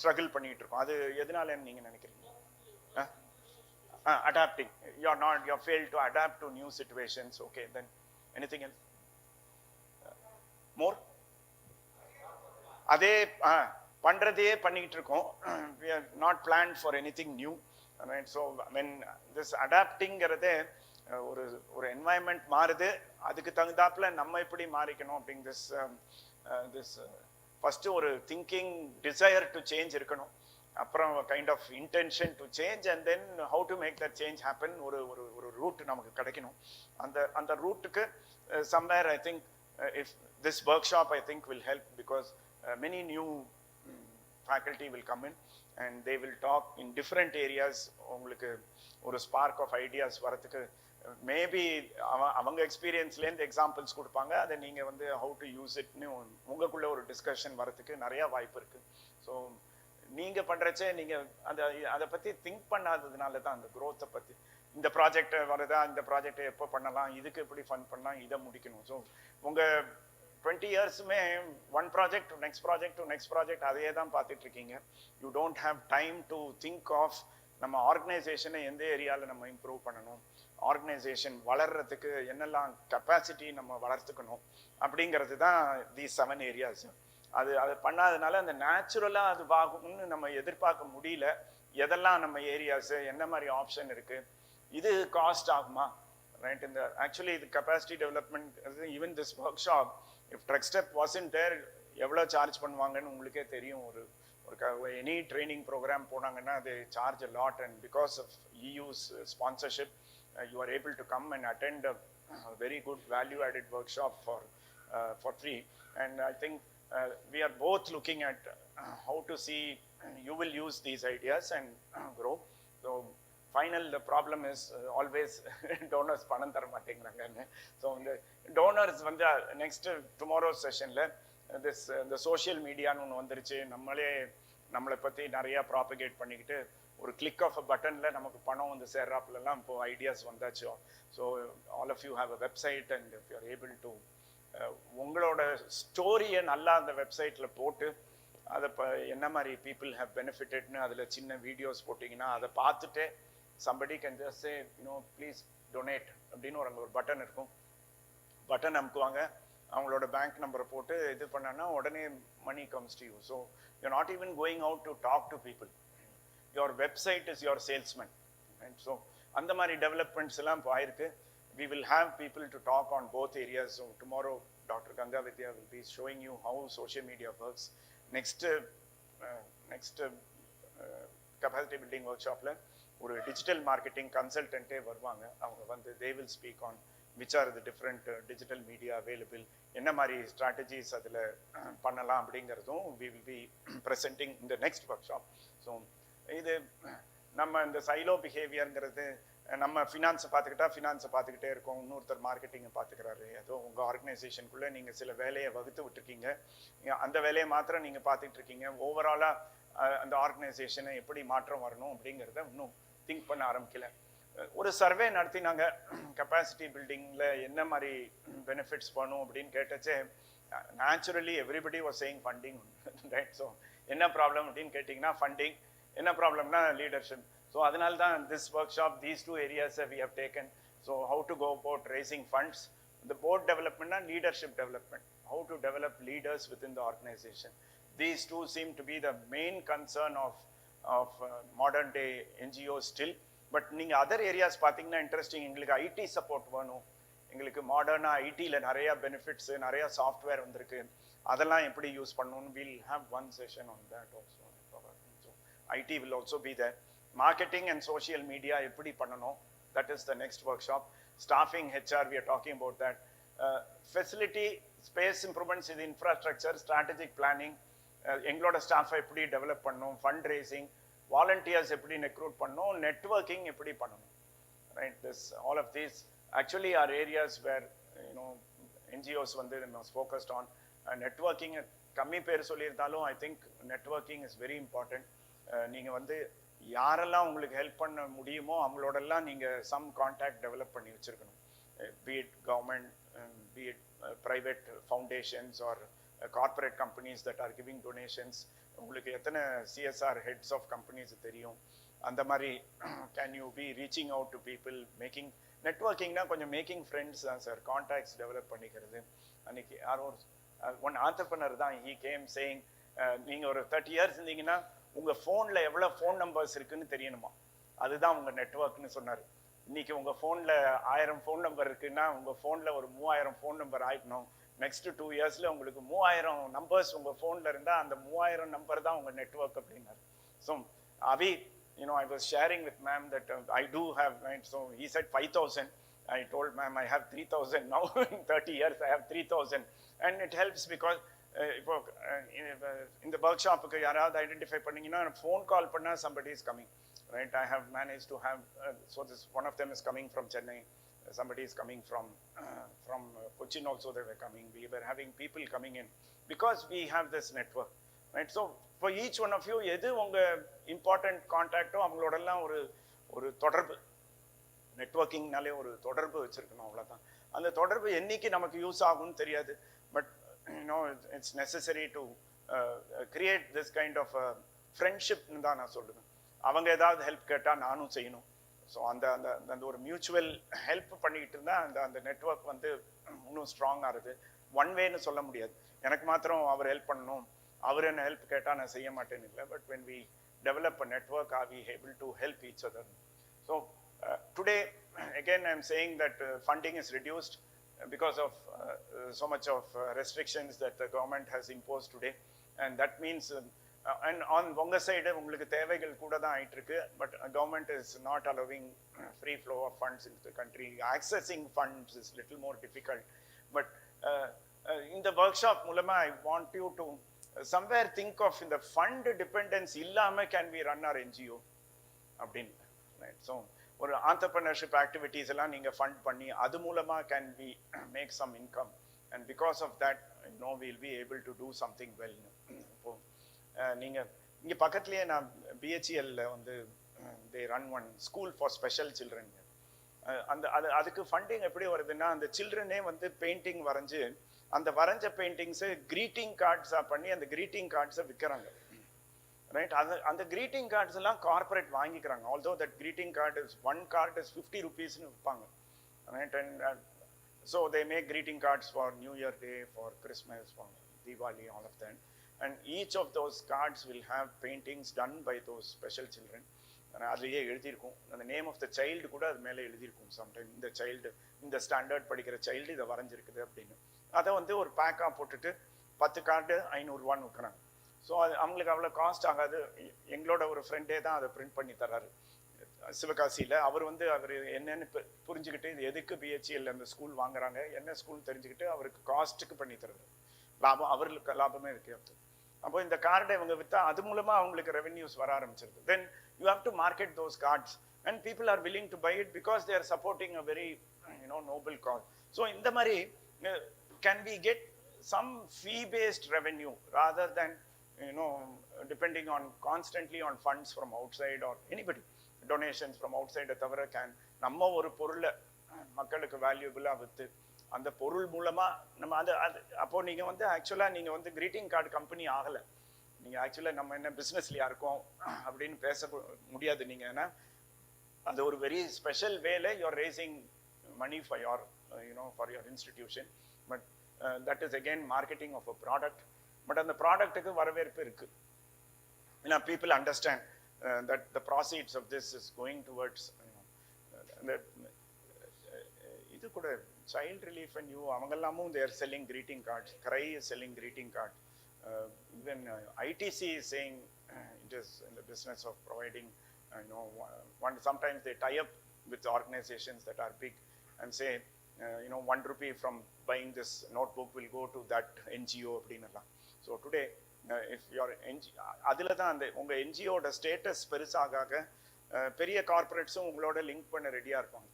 struggle பண்ணிட்டு இருக்கோம். அது எதனாலன்னு நீங்க நினைக்கிறீங்க? Adapting, you are not, you are failed to adapt to new situations. Okay, then anything else? More அதே பண்றதையே பண்ணிக்கிட்டு இருக்கோம். we are not planned for anything new, right? So when this adaptingங்கிறதே ஒரு ஒரு என்வாயன்மெண்ட் மாறுது, அதுக்கு தகுந்தாப்புல நம்ம எப்படி மாறிக்கணும் அப்படிங்க this ஃபர்ஸ்ட் ஒரு திங்கிங் டிசையர் டு சேஞ்ச் இருக்கணும், அப்புறம் kind of intention to change and then how to make that change happen. ஒரு ஒரு ஒரு ரூட் நமக்கு கிடைக்கணும். அந்த ரூட்டுக்கு somewhere I think if this workshop I think will help, because many new faculty will come in and they will talk in different areas. உங்களுக்கு ஒரு spark of ideas வரதுக்கு மேபி அவங்க எக்ஸ்பீரியன்ஸ்லேருந்து எக்ஸாம்பிள்ஸ் கொடுப்பாங்க, அதை நீங்கள் வந்து ஹவு டு யூஸ் இட்னு உங்களுக்குள்ள ஒரு டிஸ்கஷன் வரதுக்கு நிறையா வாய்ப்பு இருக்குது. ஸோ நீங்கள் பண்ணுறச்சே நீங்கள் அதை பற்றி திங்க் பண்ணாததுனால தான் அந்த க்ரோத்தை பற்றி, இந்த ப்ராஜெக்ட் வருதா, இந்த ப்ராஜெக்டை எப்போ பண்ணலாம், இதுக்கு எப்படி ஃபண்ட் பண்ணலாம், இதை முடிக்கணும். ஸோ உங்கள் 20 இயர்ஸுமே one project to next project அதையே தான் பார்த்துட்டு இருக்கீங்க. You don't have time to think of நம்ம ஆர்கனைசேஷனை எந்த ஏரியாவில் நம்ம இம்ப்ரூவ் பண்ணணும், ஆர்கனைசேஷன் வளர்றதுக்கு என்னெல்லாம் கெப்பாசிட்டி நம்ம வளர்த்துக்கணும் அப்படிங்கிறது தான் தீஸ் 7 ஏரியாஸ். அது பண்ணாதனால அந்த நேச்சுரலாக அது ஆகும்னு நம்ம எதிர்பார்க்க முடியல. எதெல்லாம் நம்ம ஏரியாஸு, என்ன மாதிரி ஆப்ஷன் இருக்குது, இது காஸ்ட் ஆகுமா, ரைட்? இந்த ஆக்சுவலி இது capacity development, even this workshop if TRECSTEP wasn't there எவ்வளோ சார்ஜ் பண்ணுவாங்கன்னு உங்களுக்கே தெரியும். ஒரு எனி ட்ரைனிங் ப்ரோக்ராம் போனாங்கன்னா they charge a lot, and because of EU's sponsorship you are able to come and attend a very good value added workshop for free. And I think we are both looking at how to see you will use these ideas and grow. So the problem is always donors பணம் தர மாட்டேங்கிறாங்கன்னு. So இந்த donors வந்து next tomorrow செஷன்ல இந்த social மீடியான்னு ஒன்று வந்துருச்சு. நம்மளை பற்றி நிறையா ப்ராபகேட் பண்ணிக்கிட்டு ஒரு கிளிக் ஆஃப் அ பட்டனில் நமக்கு பணம் வந்து சேர்றாப்புலலாம் இப்போ ஐடியாஸ் வந்தாச்சு. So all of you have a website and if you are able to உங்களோட ஸ்டோரியை நல்லா அந்த வெப்சைட்டில் போட்டு அதை என்ன மாதிரி பீப்புள் ஹேவ் பெனிஃபிட்டட்னு அதில் சின்ன வீடியோஸ் போட்டிங்கன்னா அதை பார்த்துட்டு somebody can just say, you know, please donate அப்படின்னு ஒரு பட்டன் இருக்கும். பட்டன் அமுக்குவாங்க, அவங்களோட பேங்க் நம்பரை போட்டு இது பண்ணனா உடனே மணி comes to you. So you're not even going out to talk to people. Your website is your salesman. And so அந்த மாதிரி டெவலப்மெண்ட்ஸ் எல்லாம் இப்போ ஆயிருக்கு. We will have people to talk on both areas. So tomorrow Dr. Ganga Vidya will be showing you how social media works. Next capacity building workshopல ஒரு digital marketing கன்சல்டன்ட்டே வருவாங்க. அவங்க வந்து they will speak on which are the different digital media available, என்ன மாதிரி strategies அதில் பண்ணலாம் அப்படிங்கிறதும் we will be presenting in the next workshop. So இது நம்ம இந்த சைலோ பிஹேவியருங்கிறது, நம்ம ஃபினான்ஸை பார்த்துக்கிட்டே இருக்கோம், இன்னொருத்தர் மார்க்கெட்டிங்கை பார்த்துக்கிறாரு. ஏதோ உங்கள் ஆர்கனைசேஷனுக்குள்ளே நீங்கள் சில வேலையை வகுத்து விட்டுருக்கீங்க, அந்த வேலையை மாத்திரம் நீங்கள் பார்த்துக்கிட்டு இருக்கீங்க. ஓவராலாக அந்த ஆர்கனைசேஷனை எப்படி மாற்றம் வரணும் அப்படிங்கிறத இன்னும் திங்க் பண்ண ஆரம்பிக்கல. ஒரு சர்வே நடத்தினாங்க கெப்பாசிட்டி பில்டிங்கில் என்ன மாதிரி பெனிஃபிட்ஸ் பண்ணும் அப்படின்னு கேட்டச்சே naturally everybody was saying funding, right? So என்ன ப்ராப்ளம் அப்படின்னு கேட்டிங்கன்னா ஃபண்டிங், என்ன ப்ராப்ளம்னா லீடர்ஷிப். ஸோ அதனால தான் this workshop, these two areas we have taken. So how to go about raising funds, இந்த போர்ட் டெவலப்மெண்ட்னா leadership development, how to develop leaders within the organization. These two seem to be the main concern of modern day NGOs still. But நீங்க other areas பார்த்தீங்கன்னா interesting. எங்களுக்கு ID support வேணும், எங்களுக்கு மாடர்னா ஐடியில் நிறைய பெனிஃபிட்ஸ், நிறைய சாஃப்ட்வேர் வந்திருக்கு, அதெல்லாம் எப்படி யூஸ் பண்ணணும். Will have one session on that also. So IT will also be there. Marketing and social media எப்படி பண்ணணும், that is the next workshop. Staffing, HR, we are talking about that. Facility, space improvements, இது infrastructure, strategic planning, எங்களோட ஸ்டாஃபை எப்படி develop பண்ணணும், fund raising, volunteers எப்படி recruit பண்ணணும், networking எப்படி பண்ணணும். Right, this all of these actually are areas where NGOs வந்து focused on networking. கம்மி பேர் சொல்லியிருந்தாலும் I think networking is very important. நீங்க வந்து யாரெல்லாம் உங்களுக்கு ஹெல்ப் பண்ண முடியுமோ அவங்களோடெல்லாம் நீங்க some contact develop பண்ணி வச்சிருக்கணும். Be it government, be it private foundations or corporate companies that are giving donations. உங்களுக்கு எத்தனை CSR heads of companies தெரியும், அந்த மாதிரி can you be reaching out to people, making நெட்வொர்க்கிங்னா கொஞ்சம் மேக்கிங் ஃப்ரெண்ட்ஸ் தான் sir, contacts develop பண்ணிக்கிறது. அன்னைக்கு யாரோ ஒன் ஆண்டர்பிரனர் தான், ஹி கேம் சேயிங், நீங்கள் ஒரு 30 years இருந்தீங்கன்னா உங்கள் ஃபோனில் எவ்வளோ ஃபோன் நம்பர்ஸ் இருக்குன்னு தெரியணுமா, அதுதான் உங்கள் நெட்வொர்க்னு சொன்னார். இன்னைக்கு உங்கள் ஃபோனில் 1000 ஃபோன் நம்பர் இருக்குன்னா உங்கள் ஃபோனில் ஒரு 3000 ஃபோன் நம்பர் ஆகிடணும். நெக்ஸ்ட் 2 years உங்களுக்கு 3000 நம்பர்ஸ் உங்கள் ஃபோனில் இருந்தால் அந்த 3000 நம்பர் தான் உங்கள் நெட்வொர்க் அப்படின்னாரு. ஸோ அவி, I was sharing with ma'am that I do have, right? So he said 5,000. I told ma'am I have 3,000 now. In 30 years I have 3,000, and it helps because in the workshop யாராவது identify பண்ணீங்கன்னா phone call பண்ணா somebody is coming, right? I have managed to have so this one of them is coming from Chennai, somebody is coming from Cochin also, they were coming. We were having people coming in because we have this network, right? So for each one of you, எது உங்க important கான்டாக்டோ அவங்களோடலாம் ஒரு தொடர்பு, நெட்வொர்க்கிங்னாலே ஒரு தொடர்பு வச்சிருக்கணும், அவ்வளோதான். அந்த தொடர்பு என்னைக்கு நமக்கு யூஸ் ஆகும்னு தெரியாது. But it's necessary to create this kind of ஃப்ரெண்ட்ஷிப்னு தான் நான் சொல்லுவேன். அவங்க ஏதாவது ஹெல்ப் கேட்டால் நானும் செய்யணும். ஸோ அந்த ஒரு மியூச்சுவல் ஹெல்ப் பண்ணிக்கிட்டு இருந்தால் அந்த நெட்வொர்க் வந்து இன்னும் ஸ்ட்ராங் ஆகுது. ஒன் வேன்னு சொல்ல முடியாது, எனக்கு மாத்திரம் அவர் ஹெல்ப் பண்ணணும், அவர் என்ன ஹெல்ப் கேட்டால் நான் செய்ய மாட்டேன்னு இல்லை. But when we develop a network, are we able to help each other? So today again I am saying that funding is reduced because of so much of restrictions that the government has imposed today, and that means and on உங்க side உங்களுக்கு தேவைகள் கூட தான் ஆயிட்டு இருக்கு. But government is not allowing free flow of funds into the country. Accessing funds is little more difficult. But in the workshop மூலமா I want you to somewhere think of in the fund dependence இல்லாம can we run our NGO அப்படின்னு, right? So ஒரு entrepreneurship activities எல்லாம் நீங்க fund பண்ணி அது மூலமா can we make some income, and because of that we'll be able to do something well. இப்போ நீங்க இங்க பக்கத்துலயே நான் BHEL வந்து they run one school for special children. அதுக்கு ஃபண்டிங் எப்படி வருதுன்னா, அந்த சில்ட்ரனே வந்து பெயிண்டிங் வரைஞ்சு அந்த வரைஞ்ச பெயிண்டிங்ஸை கிரீட்டிங் கார்ட்ஸாக பண்ணி அந்த கிரீட்டிங் கார்ட்ஸை விற்கிறாங்க, ரைட்? அந்த கிரீட்டிங் கார்ட்ஸ் எல்லாம் கார்பரேட் வாங்கிக்கிறாங்க. Although that greeting card is one card is 50 rupeesன்னு விற்பாங்க, right? And so they make greeting cards for new year day, for Christmas, for Deepavali, all of that. And each of those cards will have paintings done by those special children. அதுலேயே எழுதியிருக்கும், அந்த name of the child கூட அது மேலே எழுதியிருக்கும். Sometime இந்த child, இந்த standard படிக்கிற சைல்டு இதை வரைஞ்சிருக்குது அப்படின்னு. அதை வந்து ஒரு பேக்காக போட்டுட்டு 10 கார்டு 500 ரூபான்னு விற்கிறாங்க. ஸோ அது அவங்களுக்கு அவ்வளோ காஸ்ட் ஆகாது. எங்களோட ஒரு ஃப்ரெண்டே தான் அதை பிரிண்ட் பண்ணி தர்றாரு சிவகாசியில். அவர் என்னன்னு புரிஞ்சுக்கிட்டு இது எதுக்கு BHEL அந்த ஸ்கூல் வாங்குறாங்க, என்ன ஸ்கூல் தெரிஞ்சுக்கிட்டு அவருக்கு காஸ்ட்டுக்கு பண்ணி தர்றது, லாபம் அவருக்கு லாபமே இருக்கு. அப்போ இந்த கார்டை இவங்க விற்றா அது மூலமாக அவங்களுக்கு ரெவென்யூஸ் வர ஆரம்பிச்சிருக்கு. Then you have to market those cards and people are willing to buy it because they are supporting a very noble cause. So இந்த மாதிரி can we get some fee-based revenue rather than depending on constantly on funds from outside or anybody, donations from outside? தவிர can நம்ம ஒரு பொருளை மக்களுக்கு வேல்யூபிளாக விற்று அந்த பொருள் மூலமாக நம்ம அது அப்போது நீங்கள் ஆக்சுவலாக நீங்கள் கிரீட்டிங் கார்டு கம்பெனி ஆகலை, நீங்கள் ஆக்சுவலாக நம்ம என்ன பிஸ்னஸ்லையா இருக்கோம் அப்படின்னு பேச முடியாது. நீங்கள் ஏன்னா அது ஒரு வெரி ஸ்பெஷல் வேல you're raising money for your for your institution. But that is again marketing of a product. But அந்த ப்ராடக்ட்டுக்கு வரவேற்பு இருக்குது. ஏன்னா people understand that the proceeds of this is going towards இது கூட child relief and you அவங்கெல்லாமும் they are selling greeting cards. CRY is selling greeting card. Even ITC is saying it is in the business of providing sometimes they tie up with organizations that are big and say 1 rupee from buying this notebook will go to that NGO அப்படின்னுலாம். So today if your அதில் தான் அந்த உங்கள் என்ஜிஓட status பெருசாக பெரிய கார்பரேட்ஸும் உங்களோட link பண்ண ரெடியாக இருப்பாங்க.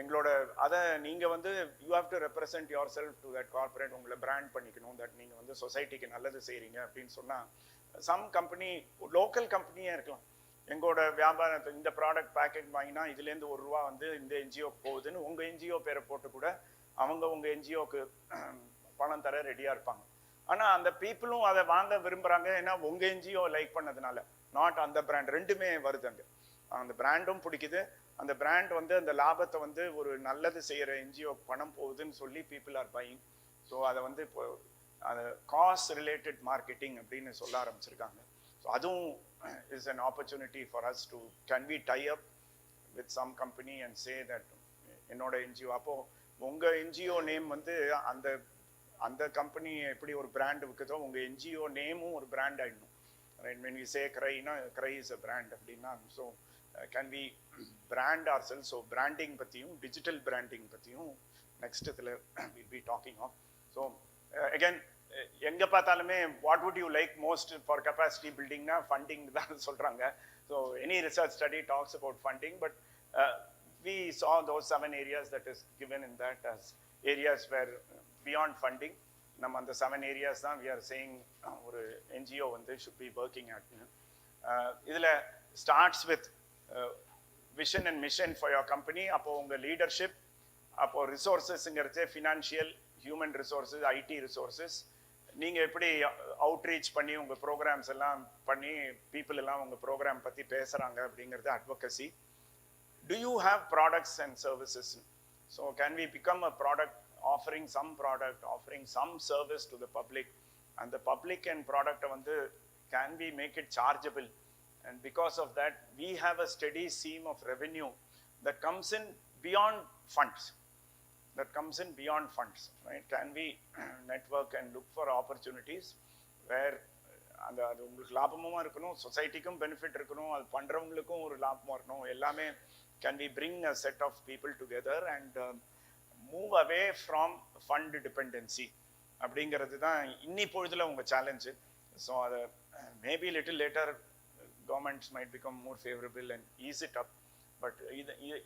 எங்களோட அதை நீங்கள் வந்து you have to represent your self to that corporate. உங்களை பிராண்ட் பண்ணிக்கணும் தட் நீங்கள் வந்து சொசைட்டிக்கு நல்லது செய்கிறீங்க அப்படின்னு சொன்னால் சம் கம்பெனி லோக்கல் கம்பெனியாக இருக்கலாம். எங்களோட வியாபாரத்தை இந்த ப்ராடக்ட் பேக்கெட் வாங்கினா இதுலேருந்து ₹1 வந்து இந்த என்ஜிஓக்கு போகுதுன்னு உங்கள் என்ஜிஓ பேரை போட்டு கூட அவங்க உங்கள் என்ஜிஓக்கு பணம் தர ரெடியாக இருப்பாங்க. ஆனால் அந்த பீப்புளும் அதை வாங்க விரும்புகிறாங்க. ஏன்னா உங்கள் என்ஜிஓ லைக் பண்ணதுனால, நாட் அந்த பிராண்ட். ரெண்டுமே வருது அங்கே. அந்த பிராண்டும் பிடிக்குது, அந்த பிராண்ட் வந்து அந்த லாபத்தை வந்து ஒரு நல்லது செய்கிற என்ஜிஓ பணம் போகுதுன்னு சொல்லி பீப்புள் ஆர் பையிங். ஸோ அதை வந்து இப்போ அதை காஸ்ட் ரிலேட்டட் மார்க்கெட்டிங் அப்படின்னு சொல்ல ஆரம்பிச்சிருக்காங்க. ஸோ அதுவும் is an opportunity for us to can we tie up with some company and say that என்னோட என்ஜிஓ. அப்போது உங்கள் என்ஜிஓ நேம் வந்து அந்த அந்த கம்பெனி எப்படி ஒரு பிராண்ட் விற்குதோ உங்கள் என்ஜிஓ நேமும் ஒரு பிராண்ட் ஆகிடணும். ரைட்? when we say CRYனா CRY is a brand அப்படின்னா, so can we brand ourselves. So branding பற்றியும் டிஜிட்டல் பிராண்டிங் பற்றியும் நெக்ஸ்ட் இதில் will be talking of. So again எங்கே பார்த்தாலுமே what would you like most for capacity பில்டிங்னா funding தான் சொல்கிறாங்க. So any research study talks about funding. But we saw those 7 areas that is given in that as areas where beyond funding நம்ம அந்த 7 areas தான் we are saying ஒரு NGO வந்து should be working at. இதில் starts with vision and mission for your company. அப்போ உங்கள் leadership, அப்போ ரிசோர்ஸஸ்ங்கிறது financial, human resources, IT resources. நீங்கள் எப்படி அவுட்ரீச் பண்ணி உங்கள் ப்ரோக்ராம்ஸ் எல்லாம் பண்ணி பீப்புள் எல்லாம் உங்கள் ப்ரோக்ராம் பற்றி பேசுகிறாங்க அப்படிங்கிறது advocacy. Do you have products and services? So can we become a product, offering some service to the public, and the public and product வந்து can we make it chargeable? And because of that we have a steady stream of revenue that comes in beyond funds, right? Can we network and look for opportunities where அந்த அது உங்களுக்கு லாபமும் இருக்கணும், சொசைட்டிக்கும் benefit இருக்கணும், அது பண்ணுறவங்களுக்கும் ஒரு லாபமாக இருக்கணும், எல்லாமே. Can we bring a set of people together and move away from fund dependency? அப்படிங்கிறது தான் இன்னி பொழுதுல உங்கள் சேலஞ்சு. ஸோ அதை maybe little later governments might become more favourable and ease it up. But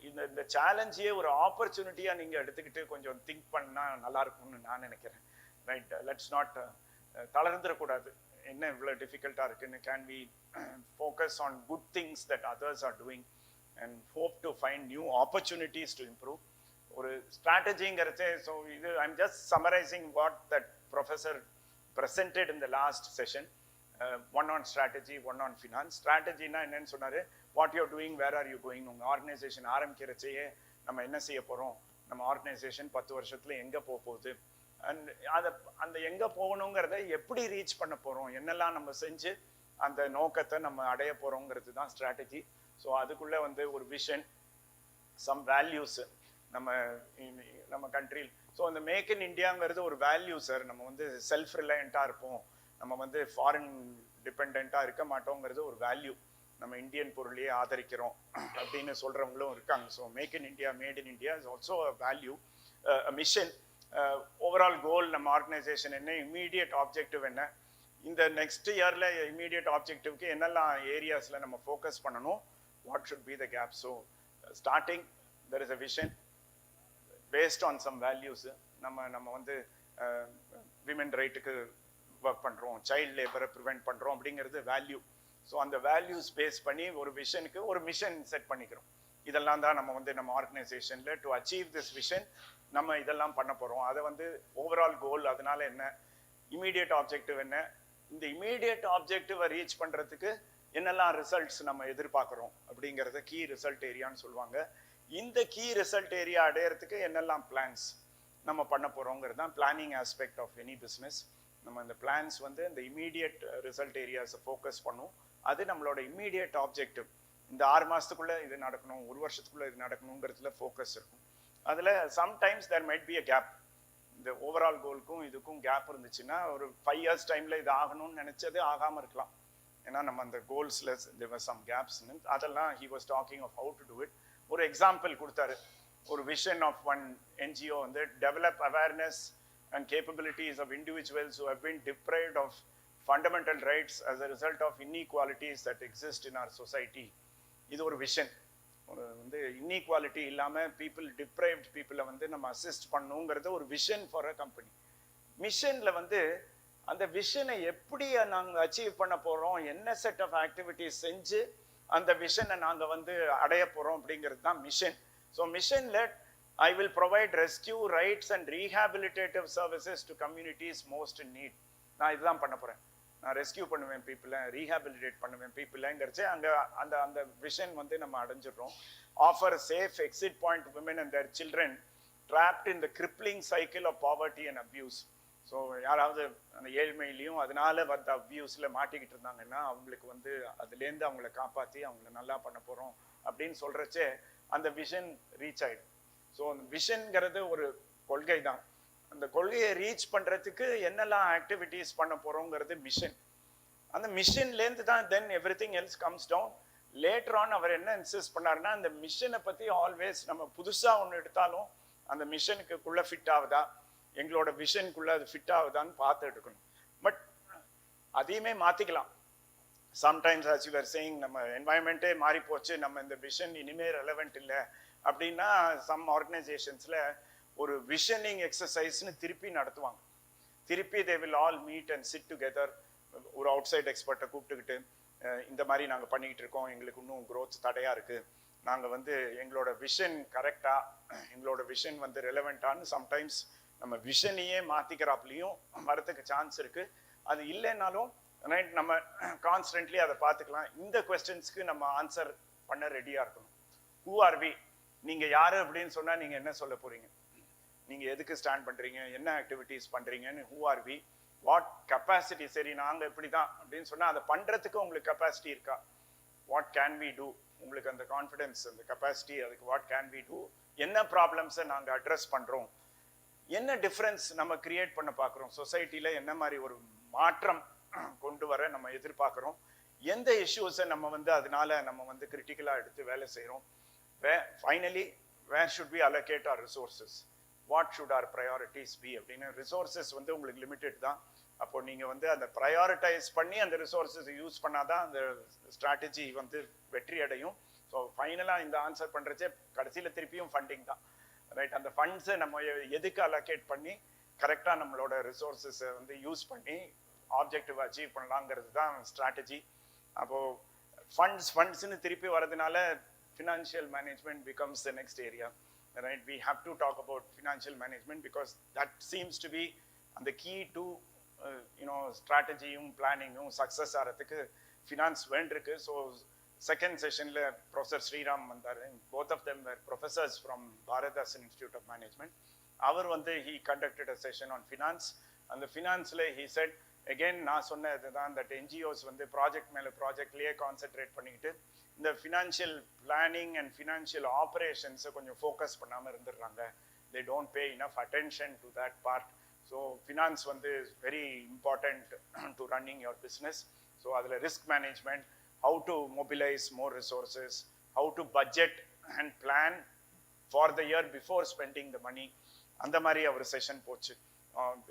இந்த சேலஞ்சையே ஒரு ஆப்பர்ச்சுனிட்டியாக நீங்கள் எடுத்துக்கிட்டு கொஞ்சம் திங்க் பண்ணால் நல்லா இருக்கும்னு நான் நினைக்கிறேன். ரைட்? லெட்ஸ் நாட் தளர்ந்துடக்கூடாது. என்ன இவ்வளோ டிஃபிகல்ட்டாக இருக்குன்னு. Can we focus on good things that others are doing and hope to find new opportunities to improve. ஒரு ஸ்ட்ராட்டஜிங்கிறது, ஸோ இது I'm just summarising what that professor presented in the last session. One on strategy, one on finance. Strategy-na என்னன்னு சொன்னாரு, what you're doing, where are you going. உங்கள் organisation ஆரம்பிக்கிறச்சேயே நம்ம என்ன செய்ய போகிறோம், நம்ம ஆர்கனைசேஷன் 10 வருஷத்தில் எங்கே போகுது, அண்ட் அதை அந்த எங்கே போகணுங்கிறத எப்படி ரீச் பண்ண போகிறோம், என்னெல்லாம் நம்ம செஞ்சு அந்த நோக்கத்தை நம்ம அடைய போகிறோங்கிறது தான் ஸ்ட்ராட்டஜி. ஸோ அதுக்குள்ளே வந்து ஒரு விஷன், சம் வேல்யூஸ் நம்ம கண்ட்ரியில். ஸோ அந்த மேக் இன் இண்டியாங்கிறது ஒரு வேல்யூ சார். நம்ம வந்து செல்ஃப் ரிலையண்ட்டாக இருப்போம், நம்ம வந்து ஃபாரின் டிபெண்ட்டாக இருக்க மாட்டோங்கிறது ஒரு வேல்யூ. நம்ம இந்தியன் பொருளையே ஆதரிக்கிறோம் அப்படின்னு சொல்கிறவங்களும் இருக்காங்க. So make in India, made in India is also a value, a mission. Overall goal நம்ம ஆர்கனைசேஷன் என்ன, இம்மீடியட் ஆப்ஜெக்டிவ் என்ன, இந்த நெக்ஸ்ட் இயரில் இம்மீடியட் ஆப்ஜெக்டிவ்க்கு என்னெல்லாம் ஏரியாஸில் நம்ம ஃபோக்கஸ் பண்ணணும், what should be the gap. So starting there is a vision based on some values. நம்ம வந்து women ரைட்டுக்கு ஒர்க் பண்ணுறோம், சைல்ட் லேபரை ப்ரிவெண்ட் பண்ணுறோம் அப்படிங்கிறது வேல்யூ. ஸோ அந்த வேல்யூஸ் பேஸ் பண்ணி ஒரு விஷனுக்கு ஒரு மிஷன் செட் பண்ணிக்கிறோம். இதெல்லாம் தான் நம்ம வந்து நம்ம ஆர்கனைசேஷனில் டு அச்சீவ் திஸ் விஷன் நம்ம இதெல்லாம் பண்ண போகிறோம். அதை வந்து ஓவரால் கோல், அதனால என்ன, இமீடியட் ஆப்ஜெக்டிவ் என்ன, இந்த இமீடியட் ஆப்ஜெக்டிவை ரீச் பண்றதுக்கு என்னெல்லாம் ரிசல்ட்ஸ் நம்ம எதிர்பார்க்குறோம் அப்படிங்கிறத கீ ரிசல்ட் ஏரியான்னு சொல்லுவாங்க. இந்த கீ ரிசல்ட் ஏரியா அடையறதுக்கு என்னெல்லாம் பிளான்ஸ் நம்ம பண்ண போறோங்கிறது தான் planning aspect of any business. நம்ம இந்த பிளான்ஸ் வந்து இந்த இமீடியட் ரிசல்ட் ஏரியாஸை ஃபோக்கஸ் பண்ணும். அது நம்மளோட இமீடியட் ஆப்ஜெக்டிவ். இந்த 6 மாசத்துக்குள்ள இது நடக்கணும், 1 வருஷத்துக்குள்ள இது நடக்கணுங்கிறதுல ஃபோக்கஸ் இருக்கும். அதில் sometimes there might be a gap. இந்த ஓவரால் கோலுக்கும் இதுக்கும் கேப் இருந்துச்சுன்னா ஒரு 5 years டைம்ல இது ஆகணும்னு நினைச்சது ஆகாம இருக்கலாம். ஏன்னா நம்ம அந்த கோல்ஸ்ல there were some gaps. அதெல்லாம் he was talking of how to do it. ஒரு எக்ஸாம்பிள் கொடுத்தாரு. ஒரு விஷன் ஆஃப் ஒன் NGO வந்து develop awareness and capabilities of individuals who have been deprived of fundamental rights as a result of inequalities that exist in our society. இது ஒரு vision. ஒரு வந்து inequality இல்லாமல் deprived பீப்புளை வந்து நம்ம அசிஸ்ட் பண்ணுங்கிறது ஒரு விஷன் ஃபார் அ கம்பெனி. மிஷனில் வந்து அந்த விஷனை எப்படி நாங்கள் அச்சீவ் பண்ண போகிறோம், என்ன செட் ஆஃப் ஆக்டிவிட்டிஸ் செஞ்சு அந்த விஷனை நாங்கள் வந்து அடைய போகிறோம் அப்படிங்கிறது தான் மிஷன். ஸோ மிஷனில் I will provide rescue, rights and rehabilitative services to communities most in need. நான் இதுதான் பண்ண போகிறேன். நான் ரெஸ்கியூ பண்ணுவேன் பீப்புளை, ரீஹாபிலிட்டேட் பண்ணுவேன் பீப்புளைங்கிறச்சு அங்கே அந்த அந்த விஷன் வந்து நம்ம அடைஞ்சிடுறோம். Offer safe exit point women and their children trapped in the crippling cycle of poverty and abuse. So யாராவது அந்த ஏழ்மையிலையும் அதனால வந்த அப்யூஸில் மாட்டிக்கிட்டு இருந்தாங்கன்னா அவங்களுக்கு வந்து அதுலேருந்து அவங்கள காப்பாற்றி அவங்கள நல்லா பண்ண போகிறோம் அப்படின்னு சொல்கிறச்சே அந்த விஷன் ரீச் ஆகிடும். ஸோ அந்த விஷன்கிறது ஒரு கொள்கை தான். அந்த கொள்கையை ரீச் பண்ணுறதுக்கு என்னெல்லாம் ஆக்டிவிட்டீஸ் பண்ண போகிறோங்கிறது மிஷன். அந்த மிஷன்லேருந்து தான் then everything else comes down. Later on அவர் என்ன இன்சிஸ்ட் பண்ணாருன்னா, அந்த மிஷனை பற்றி ஆல்வேஸ் நம்ம புதுசாக ஒன்று எடுத்தாலும் அந்த மிஷனுக்குள்ளே ஃபிட் ஆகுதா, எங்களோட விஷனுக்குள்ளே அது ஃபிட் ஆகுதான்னு பார்த்து எடுக்கணும். பட் அதையுமே மாற்றிக்கலாம். Sometimes as you are saying, நம்ம என்வாயன்மெண்ட்டே மாறி போச்சு, நம்ம இந்த விஷன் இனிமேல் ரெலவெண்ட் இல்லை அப்படின்னா சம் ஆர்கனைசேஷன்ஸ்ல ஒரு விஷனிங் எக்ஸசைஸ்னு திருப்பி நடத்துவாங்க. திருப்பி they will all meet and chit together. ஒரு அவுட் சைட் எக்ஸ்பர்ட்டை கூப்பிட்டுக்கிட்டு இந்த மாதிரி நாங்கள் பண்ணிக்கிட்டு இருக்கோம், எங்களுக்கு இன்னும் க்ரோத் தடையாக இருக்குது, நாங்கள் வந்து எங்களோட விஷன் கரெக்டாக, எங்களோட விஷன் வந்து ரெலவெண்ட்டான்னு சம்டைம்ஸ் நம்ம விஷனையே மாற்றிக்கிறாப்லேயும் வரத்துக்கு சான்ஸ் இருக்குது. அது இல்லைன்னாலும் ரைட், நம்ம கான்ஸ்டன்ட்லி அதை பார்த்துக்கலாம். இந்த கொஸ்டின்ஸ்க்கு நம்ம ஆன்சர் பண்ண ரெடியாக இருக்கணும். ஹூ ஆர் வி, நீங்கள் யார் அப்படின்னு சொன்னால் நீங்கள் என்ன சொல்ல போகிறீங்க, நீங்கள் எதுக்கு ஸ்டாண்ட் பண்ணுறீங்க, என்ன ஆக்டிவிட்டீஸ் பண்ணுறீங்கன்னு, who are we, what capacity, சரி நாங்கள் இப்படி தான் அப்படின்னு சொன்னால் அதை பண்ணுறதுக்கு உங்களுக்கு கெப்பாசிட்டி இருக்கா, வாட் கேன் வி டூ, உங்களுக்கு அந்த கான்ஃபிடென்ஸ் அந்த கெப்பாசிட்டி, அதுக்கு வாட் கேன் வி டூ, என்ன ப்ராப்ளம்ஸை நாங்கள் அட்ரஸ் பண்ணுறோம், என்ன டிஃப்ரென்ஸ் நம்ம கிரியேட் பண்ண பார்க்குறோம், சொசைட்டியில் என்ன மாதிரி ஒரு மாற்றம் கொண்டு வர நம்ம எதிர்பார்க்குறோம், எந்த இஷ்யூஸை நம்ம வந்து அதனால நம்ம வந்து கிரிட்டிக்கலாக எடுத்து வேலை செய்கிறோம். Finally, where should we allocate our resources? What should our priorities be? அப்படின்னு ரிசோர்ஸஸ் வந்து உங்களுக்கு லிமிட்டட் தான். அப்போ நீங்கள் வந்து அந்த ப்ரையாரிட்டைஸ் பண்ணி அந்த ரிசோர்ஸஸ் யூஸ் பண்ணாதான் அந்த ஸ்ட்ராட்டஜி வந்து வெற்றி அடையும். ஸோ ஃபைனலாக இந்த ஆன்சர் பண்ணுறச்சே கடைசியில் திருப்பியும் ஃபண்டிங் தான். ரைட், அந்த ஃபண்ட்ஸை நம்ம எதுக்கு அலோகேட் பண்ணி கரெக்டாக நம்மளோட ரிசோர்ஸஸை வந்து யூஸ் பண்ணி ஆப்ஜெக்டிவ் அச்சீவ் பண்ணலாங்கிறது தான் ஸ்ட்ராட்டஜி. அப்போது ஃபண்ட்ஸ்ன்னு திருப்பி வரதுனால financial management becomes the next area, right? We have to talk about financial management because that seems to be the key to strategy planning success ஆறதுக்கு finance வேண்டிருக்கு. So second sessionல Professor Sriram வந்தாரு. Both of them were professors from Bharatdasan Institute of Management. அவர் வந்து he conducted a session on finance. அந்த ஃபினான்ஸ்ல he said again, நான் சொன்னது தான், that NGOs வந்து project மேலே ப்ராஜெக்ட்லேயே concentrate பண்ணிக்கிட்டு இந்த ஃபினான்ஷியல் பிளானிங் அண்ட் ஃபினான்ஷியல் ஆப்ரேஷன்ஸை கொஞ்சம் ஃபோக்கஸ் பண்ணாமல் இருந்துடுறாங்க. They don't pay enough attention to that part. So finance வந்து very important to running your business. So அதில் risk management, how to mobilise more resources, how to budget and plan for the year before spending the money, அந்த மாதிரி ஒரு session போச்சு.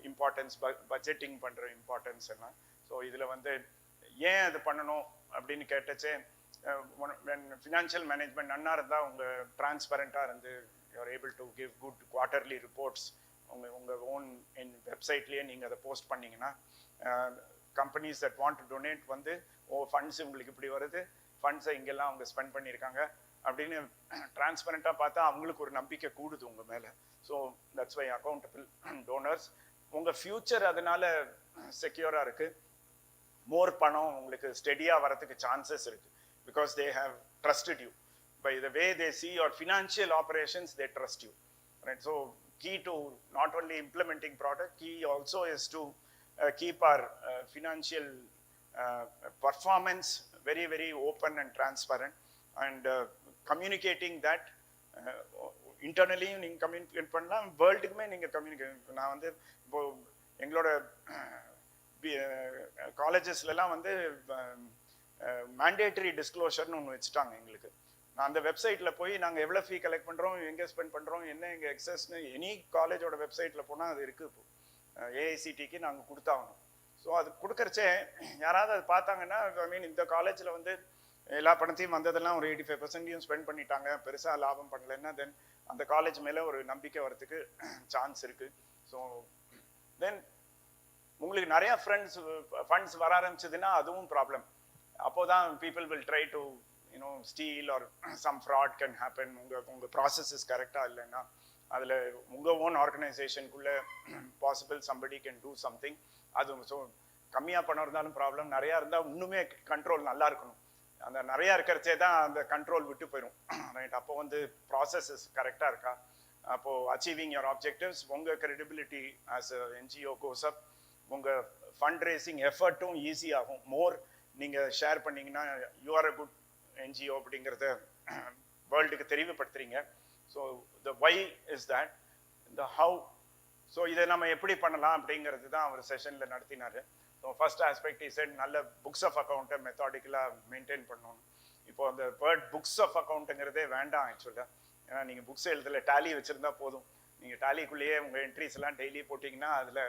Importance budgeting பண்ணுற importance எல்லாம். So இதில் வந்து ஏன் அது பண்ணணும் அப்படின்னு கேட்டச்சே, ஃபினான்ஷியல் மேனேஜ்மெண்ட் நன்னா இருந்தால் உங்கள் டிரான்ஸ்பரண்ட்டாக இருந்து you're able to give good quarterly reports உங்கள் ஓன் வெப்சைட்லேயே நீங்கள் அதை போஸ்ட் பண்ணிங்கன்னா, companies that want to donate வந்து ஃபண்ட்ஸ் உங்களுக்கு இப்படி வருது, ஃபண்ட்ஸை இங்கெல்லாம் அவங்க ஸ்பெண்ட் பண்ணியிருக்காங்க அப்படின்னு டிரான்ஸ்பரண்ட்டாக பார்த்தா அவங்களுக்கு ஒரு நம்பிக்கை கூடுது உங்கள் மேலே. So that's why accountable donors. உங்கள் ஃபியூச்சர் அதனால செக்யூராக இருக்குது. மோர் பணம் உங்களுக்கு ஸ்டெடியாக வரதுக்கு சான்சஸ் இருக்கு. Because they have trusted you by the way they see your financial operations, they trust you, right? So key to not only implementing product, key also is to keep our financial performance very very open and transparent, and communicating that internally நீங்க communicate பண்ணலாம், வேர்ல்டுக்குமே நீங்க communicate. நான் வந்து இப்போ எங்களோட காலேஜஸ்லாம் வந்து mandatory டிஸ்க்ளோஷர்னு ஒன்று வச்சுட்டாங்க எங்களுக்கு. நான் அந்த வெப்சைட்டில் போய் நாங்கள் எவ்வளோ ஃபீ கலெக்ட் பண்ணுறோம், எங்கே ஸ்பெண்ட் பண்ணுறோம், என்ன எங்கள் எக்ஸஸ்னு எனி காலேஜோட வெப்சைட்டில் போனால் அது இருக்குது. இப்போ ஏஐசிடிக்கு நாங்கள் கொடுத்தாகணும். ஸோ அது கொடுக்கறச்சே யாராவது அது பார்த்தாங்கன்னா, ஐ மீன் இந்த காலேஜில் வந்து எல்லா பணத்தையும் வந்ததெல்லாம் ஒரு 85% ஸ்பெண்ட் பண்ணிட்டாங்க, பெருசாக லாபம் பண்ணலைன்னா தென் அந்த காலேஜ் மேலே ஒரு நம்பிக்கை வரத்துக்கு சான்ஸ் இருக்குது. ஸோ தென் உங்களுக்கு நிறையா ஃபண்ட்ஸ் வர ஆரம்பிச்சதுன்னா அதுவும் ப்ராப்ளம். அப்போதான் people will try to steal or some fraud can happen. உங்க processes கரெக்டா இல்லைன்னா அதில் உங்கள் ஓன் ஆர்கனைசேஷனுக்குள்ள possible somebody can do something. அது ஸோ கம்மியாக பணம் இருந்தாலும் ப்ராப்ளம், நிறையா இருந்தால் இன்னுமே கண்ட்ரோல் நல்லா இருக்கணும். அந்த நிறையா இருக்கிறச்சே தான் அந்த கண்ட்ரோல் விட்டு போயிடும், ரைட்? அப்போ வந்து ப்ராசஸஸ் கரெக்டாக இருக்கா, அப்போது அச்சீவிங் யுவர் ஆப்ஜெக்டிவ்ஸ், உங்கள் credibility as a NGO goes up, உங்கள் ஃபண்ட் ரேசிங் எஃபர்ட்டும் ஈஸியாகும். மோர் நீங்கள் ஷேர் பண்ணிங்கன்னா you are a good NGO அப்படிங்கிறத வேர்ல்டுக்கு தெரிவுபடுத்துறீங்க. So the why is that, the how. So இதை நம்ம எப்படி பண்ணலாம் அப்படிங்கிறது தான் அவர் செஷனில் நடத்தினார். ஸோ ஃபர்ஸ்ட் ஆஸ்பெக்ட் இஸ் நல்ல புக்ஸ் ஆஃப் அக்கௌண்ட்டை மெத்தாடிக்கலாக மெயின்டைன் பண்ணணும். இப்போ அந்த வேர்ட் புக்ஸ் ஆஃப் அக்கௌண்ட்டுங்கிறதே வேண்டாம் ஆக்சுவலாக. ஏன்னா நீங்கள் புக்ஸ் எழுதல டேலி வச்சுருந்தா போதும். நீங்கள் டேலிக்குள்ளேயே உங்கள் என்ட்ரிஸ் எல்லாம் டெய்லி போட்டிங்கன்னா அதில்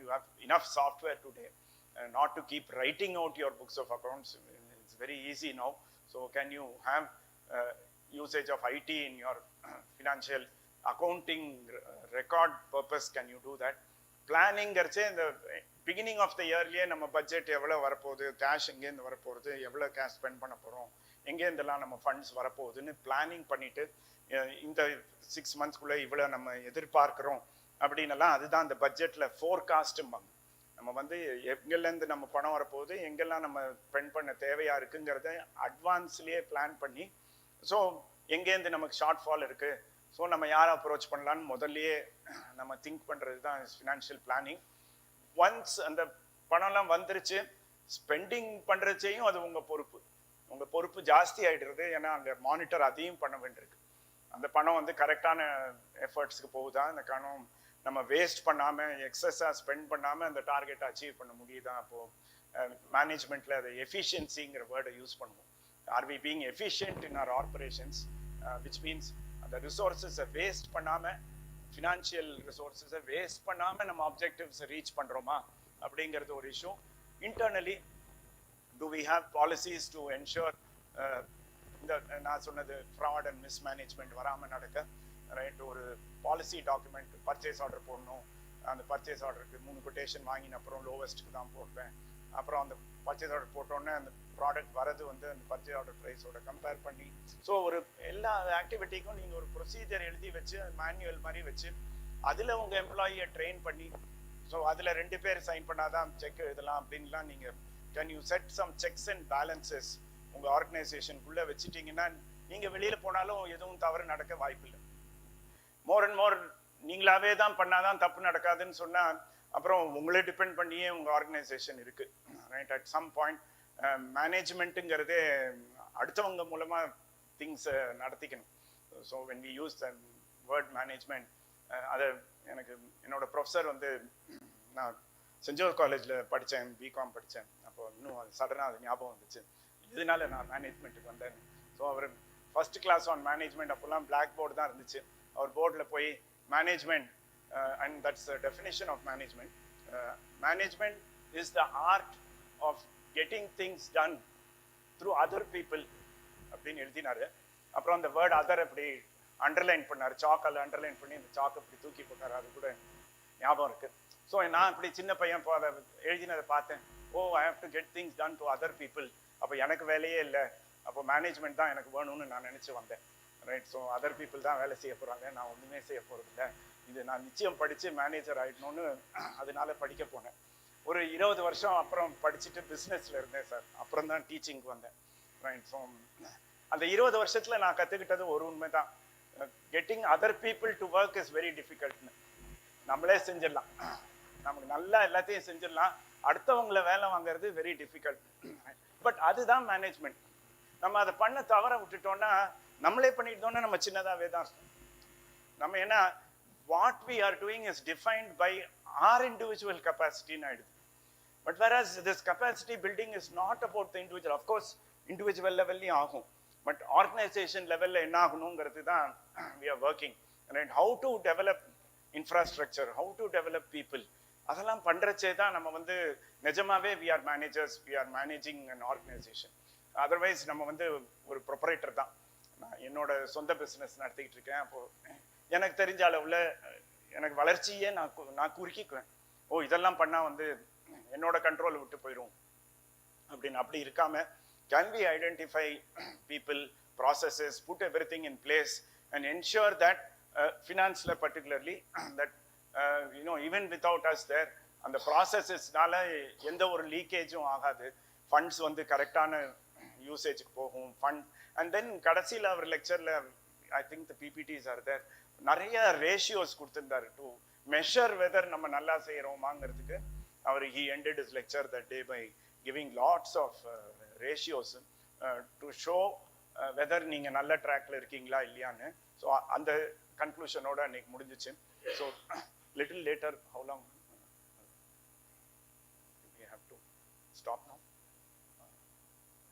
you have enough software today not to keep writing out your books of accounts. It's very easy now. So can you have usage of IT in your financial accounting record purpose? Can you do that? Planning gerche in the beginning of the yearலயே நம்ம budget எவ்வளவு வரப்போகுது, cash எங்கேருந்து வரப்போகுது, எவ்வளோ cash spend பண்ண போகிறோம், எங்கேருந்தெல்லாம் நம்ம funds வரப்போகுதுன்னு பிளானிங் பண்ணிட்டு இந்த 6 monthsக்குள்ளே இவ்வளோ நம்ம எதிர்பார்க்குறோம் அப்படின்னலாம். அதுதான் அந்த பட்ஜெட்டில் ஃபோர்காஸ்ட்டும்பாங்க. நம்ம வந்து எங்கெல்லேருந்து நம்ம பணம் வரப்போகுது, எங்கெல்லாம் நம்ம ஸ்பெண்ட் பண்ண தேவையாக இருக்குங்கிறத அட்வான்ஸ்லேயே பிளான் பண்ணி, ஸோ எங்கேருந்து நமக்கு ஷார்ட் ஃபால் இருக்குது, ஸோ நம்ம யாரை அப்ரோச் பண்ணலான்னு முதல்லையே நம்ம திங்க் பண்ணுறது தான் ஃபினான்ஷியல் பிளானிங். ஒன்ஸ் அந்த பணம்லாம் வந்துருச்சு, ஸ்பெண்டிங் பண்ணுறச்சையும் அது உங்கள் பொறுப்பு ஜாஸ்தி ஆகிடுறது. ஏன்னா அங்கே மானிட்டர் அதையும் பண்ண வேண்டியிருக்கு. அந்த பணம் வந்து கரெக்டான எஃபர்ட்ஸுக்கு போகுதா, அந்த பணம் நம்ம வேஸ்ட் பண்ணாமல் எக்ஸஸாக ஸ்பெண்ட் பண்ணாமல் அந்த டார்கெட்டை அச்சீவ் பண்ண முடியுதா. அப்போது மேனேஜ்மெண்ட்டில் அதை எஃபிஷியன்சிங்கிற வேர்டை யூஸ் பண்ணுவோம். Are we being efficient in our operations, which means அந்த ரிசோர்ஸஸை வேஸ்ட் பண்ணாமல், ஃபினான்ஷியல் ரிசோர்ஸஸை வேஸ்ட் பண்ணாமல் நம்ம ஆப்ஜெக்டிவ்ஸை ரீச் பண்ணுறோமா அப்படிங்கிறது ஒரு issue. Internally do we have policies to ensure இந்த நான் சொன்னது ஃப்ராட் அண்ட் மிஸ்மேனேஜ்மெண்ட் வராமல் நடக்க, ரைட்? ஒரு பாலிசி டாக்குமெண்ட், பர்ச்சேஸ் ஆர்டர் போடணும், அந்த பர்ச்சேஸ் ஆர்டருக்கு 3 கொட்டேஷன் வாங்கின அப்புறம் லோவஸ்ட்டுக்கு தான் போடுவேன். அப்புறம் அந்த பர்ச்சேஸ் ஆர்டர் போட்டோன்னே அந்த ப்ராடக்ட் வரது வந்து அந்த பர்ச்சேஸ் ஆர்டர் ப்ரைஸோட கம்பேர் பண்ணி, ஸோ ஒரு எல்லா ஆக்டிவிட்டிக்கும் நீங்கள் ஒரு ப்ரொசீஜர் எழுதி வச்சு மேனுவல் மாதிரி வச்சு அதில் உங்கள் எம்ப்ளாயியை ட்ரெயின் பண்ணி, ஸோ அதில் 2 பேர் சைன் பண்ணாதான் செக் இதெல்லாம் அப்படின்லாம் நீங்கள் can you set some checks and balances உங்கள் ஆர்கனைசேஷனுக்குள்ளே வச்சுட்டிங்கன்னா நீங்கள் வெளியில் போனாலும் எதுவும் தவறு நடக்க வாய்ப்பில்லை. மோர் அண்ட் மோர் நீங்களாவே தான் பண்ணாதான் தப்பு நடக்காதுன்னு சொன்னால் அப்புறம் உங்களே டிபெண்ட் பண்ணியே உங்கள் ஆர்கனைசேஷன் இருக்குது, ரைட்? அட் சம் பாயிண்ட் மேனேஜ்மெண்ட்டுங்கிறதே அடுத்தவங்க மூலமாக திங்ஸை நடத்திக்கணும். So when we use the word management, அதை எனக்கு என்னோட ப்ரொஃபஸர் வந்து, நான் சென்ட் ஜோசப் காலேஜில் படித்தேன், பிகாம் படித்தேன். அப்போ இன்னும் சடனாக அது ஞாபகம் வந்துச்சு இதனால நான் மேனேஜ்மெண்ட்டுக்கு வந்தேன். ஸோ அவர் ஃபர்ஸ்ட் கிளாஸ் ஆன் மேனேஜ்மெண்ட் அப்போல்லாம் பிளாக் போர்டு தான் இருந்துச்சு. அவர் போர்டில் போய் management, and that's the definition of management, management is the art of getting things done through other people அப்படின்னு எழுதினாரு. அப்புறம் அந்த வேர்ட் அதர் அப்படி அண்டர்லைன் பண்ணார், சாக்கால் அண்டர்லைன் பண்ணி அந்த சாக்கை அப்படி தூக்கி போட்டார். அது கூட ஞாபகம் இருக்குது. ஸோ நான் இப்படி சின்ன பையன் இப்போ அதை எழுதினதை பார்த்தேன். Oh, I have to get things done to other people. அப்போ எனக்கு வேலையே இல்லை, அப்போ மேனேஜ்மெண்ட் தான் எனக்கு வேணும்னு நான் நினச்சி வந்தேன், ரைட்? ஸோ அதர் பீப்புள் தான் வேலை செய்ய போகிறாங்க, நான் ஒன்றுமே செய்ய போகிறதில்ல. இது நான் நிச்சயம் படித்து மேனேஜர் ஆகிடணும்னு அதனால படிக்க போனேன். ஒரு 20 வருஷம் அப்புறம் படிச்சுட்டு பிஸ்னஸ்ல இருந்தேன் சார். அப்புறம் தான் டீச்சிங்க்கு வந்தேன். ரைட். ஸோ அந்த 20 வருஷத்துல நான் கத்துக்கிட்டது ஒரு உண்மை தான், getting other people to work is very டிஃபிகல்ட்னு. நம்மளே செஞ்சிடலாம், நமக்கு நல்லா எல்லாத்தையும் செஞ்சிடலாம், அடுத்தவங்களை வேலை வாங்குறது வெரி டிஃபிகல்ட். பட் அதுதான் மேனேஜ்மெண்ட். நம்ம அதை பண்ண தவற விட்டுட்டோம்னா, நம்மளே பண்ணிட்டோம்னா நம்ம சின்னதாகவே தான் இருக்கும். நம்ம என்ன, what we are doing is defined by our individual கெப்பாசிட்டின்னு ஆயிடுது. But whereas this capacity building is not about the individual. Of course individual லெவல்லையும் ஆகும், பட் ஆர்கனைசேஷன் லெவலில் என்ன ஆகணுங்கிறது தான் we are working. And how to develop infrastructure, how to develop people, அதெல்லாம் பண்றச்சே தான் நம்ம வந்து நிஜமாவே we are managers, we are managing an organization. Otherwise நம்ம வந்து ஒரு ப்ரொப்பரேட்டர் தான். நான் என்னோட சொந்த பிஸ்னஸ் நடத்திக்கிட்டு இருக்கேன். அப்போ எனக்கு தெரிஞ்ச அளவில் எனக்கு வளர்ச்சியே நான் குறுக்கிக்குவேன். ஓ இதெல்லாம் பண்ணால் வந்து என்னோட கண்ட்ரோல் விட்டு போயிடும் அப்படின்னு. அப்படி இருக்காம, can we identify people, processes, put everything in place and ensure that ஃபினான்ஸில் particularly that even without us there அந்த ப்ராசஸஸ்னால எந்த ஒரு லீக்கேஜும் ஆகாது, ஃபண்ட்ஸ் வந்து கரெக்டான யூசேஜுக்கு போகும் ஃபண்ட். அண்ட் தென் கடைசியில் அவர் லெக்சரில் I think the PPTs are there, நிறைய ரேஷியோஸ் கொடுத்துருந்தாரு டு மெஷர் வெதர் நம்ம நல்லா செய்கிறோமாங்கிறதுக்கு. அவர் he ended his lecture that day by giving lots of ratios to show whether நீங்க நல்ல ட்ராக்ல இருக்கீங்களா இல்லையான்னு. ஸோ அந்த கன்க்ளூஷனோட அன்னைக்கு முடிஞ்சிச்சு. So little later, how long we have to stop now?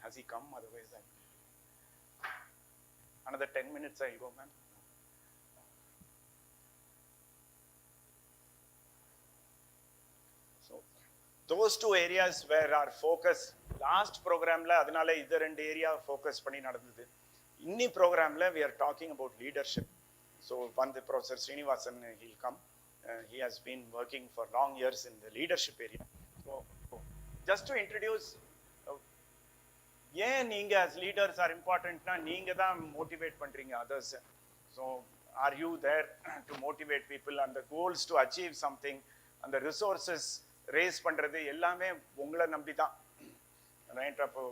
Has he come? Otherwise another 10 minutes I'll go, ma'am. So those two areas were our focus. Last programல அதனால இந்த ரெண்டு ஏரியா ஃபோக்கஸ் பண்ணி நடந்தது. இன்னி ப்ரோக்ராம்ல we are talking about leadership. So வந்து Professor Srinivasan, he'll come. He has been working for long years in the leadership area. So just to introduce, ஏன் நீங்க as leaders are importantனா, நீங்க தான் மோட்டிவேட் பண்றீங்க others. So are you there to motivate people and the goals to achieve something, and the resources raise பண்றது எல்லாமே உங்களை நம்பி தான், ரைட்? அப்போ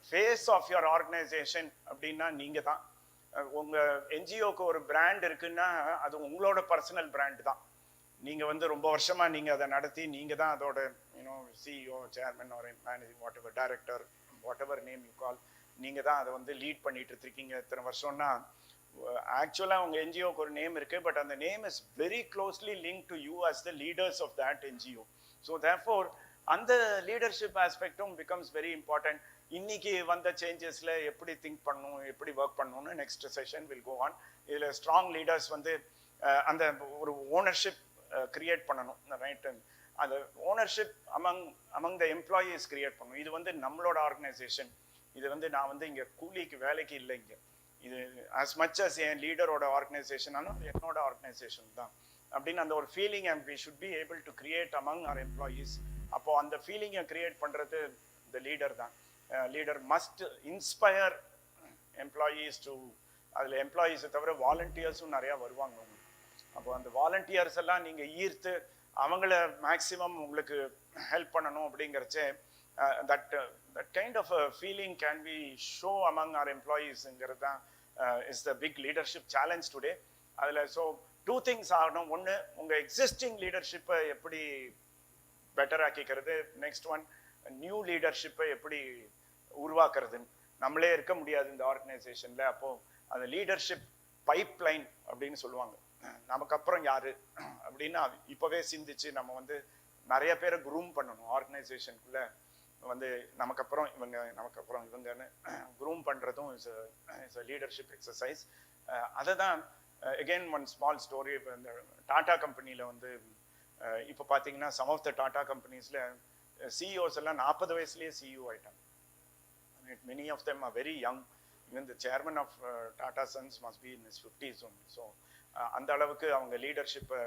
ஃபேஸ் ஆஃப் யுவர் ஆர்கனைசேஷன் அப்படின்னா நீங்க தான். உங்க என்ஜிஓக்கு ஒரு பிராண்ட் இருக்குன்னா அது உங்களோட பர்சனல் பிராண்ட் தான். நீங்க வந்து ரொம்ப வருஷமா நீங்க அதை நடத்தி, நீங்க தான் அதோட சிஇஓ, சேர்மன், ஒரு managing what ever director, what ever name you call, நீங்க தான் அதை வந்து லீட் பண்ணிட்டு இருக்கீங்க இத்தனை வருஷம்னா. ஆக்சுவலாக உங்கள் என்ஜிஓக்கு ஒரு நேம் இருக்குது, பட் அந்த name is very closely link to you as the leaders of that NGO. So therefore அந்த லீடர்ஷிப் ஆஸ்பெக்டும் பிகம்ஸ் வெரி இம்பார்ட்டன்ட். இன்னைக்கு வந்த சேஞ்சஸில் எப்படி திங்க் பண்ணணும், எப்படி ஒர்க் பண்ணணும்னு next session will go on. இதில் ஸ்ட்ராங் லீடர்ஸ் வந்து அந்த ஒரு ஓனர்ஷிப் கிரியேட் பண்ணணும், ரைட்? அந்த ownership among the employees create பண்ணணும். இது வந்து நம்மளோட ஆர்கனைசேஷன், இது வந்து நான் வந்து இங்கே கூலிக்கு வேலைக்கு இல்லை, இங்கே இது as much as என் லீடரோட ஆர்கனைசேஷன் ஆனால் என்னோட ஆர்கனைசேஷன் தான் அப்படின்னு அந்த ஒரு feeling we should be able to create among our employees. அப்போ அந்த ஃபீலிங்கை கிரியேட் பண்ணுறது the leader தான். Leader must inspire employees to, அதில் எம்ப்ளாயீஸை தவிர வாலண்டியர்ஸும் நிறையா வருவாங்க. அப்போ அந்த வாலண்டியர்ஸ் எல்லாம் நீங்கள் ஈர்த்து அவங்கள மேக்ஸிமம் உங்களுக்கு ஹெல்ப் பண்ணணும் அப்படிங்கிறச்சே that kind of a feeling can be show among our employees is the big leadership challenge today. So two things ஆகணும். ஒன்று, உங்கள் எக்ஸிஸ்டிங் லீடர்ஷிப்பை எப்படி பெட்டர் ஆக்கிக்கிறது, நெக்ஸ்ட் ஒன் நியூ லீடர்ஷிப்பை எப்படி உருவாக்குறது. நம்மளே இருக்க முடியாது இந்த ஆர்கனைசேஷனில். அப்போது அந்த லீடர்ஷிப் பைப் லைன் அப்படின்னு சொல்லுவாங்க, நமக்கு அப்புறம் யாரு அப்படின்னு இப்போவே சிந்திச்சு நம்ம வந்து நிறைய பேரை குரூம் பண்ணணும். ஆர்கனைசேஷனுக்குள்ள வந்து நமக்கு அப்புறம் இவங்க, நமக்கு அப்புறம் இவங்கன்னு குரூம் பண்ணுறதும் இஸ் அ லீடர்ஷிப் எக்ஸசைஸ். அதை தான் அகெயின் ஒன் ஸ்மால் ஸ்டோரி. இப்போ இந்த டாடா கம்பெனியில் வந்து இப்போ பார்த்தீங்கன்னா சம் ஆஃப் த டாடா கம்பெனிஸில் சிஇஓஸ் எல்லாம் 40 வயசுலேயே சிஇஓ ஆயிட்டாங்க. Many of them are very young. Even the chairman of Tata Sons must be in his 50s only. ஸோ அந்த அளவுக்கு அவங்க லீடர்ஷிப்பை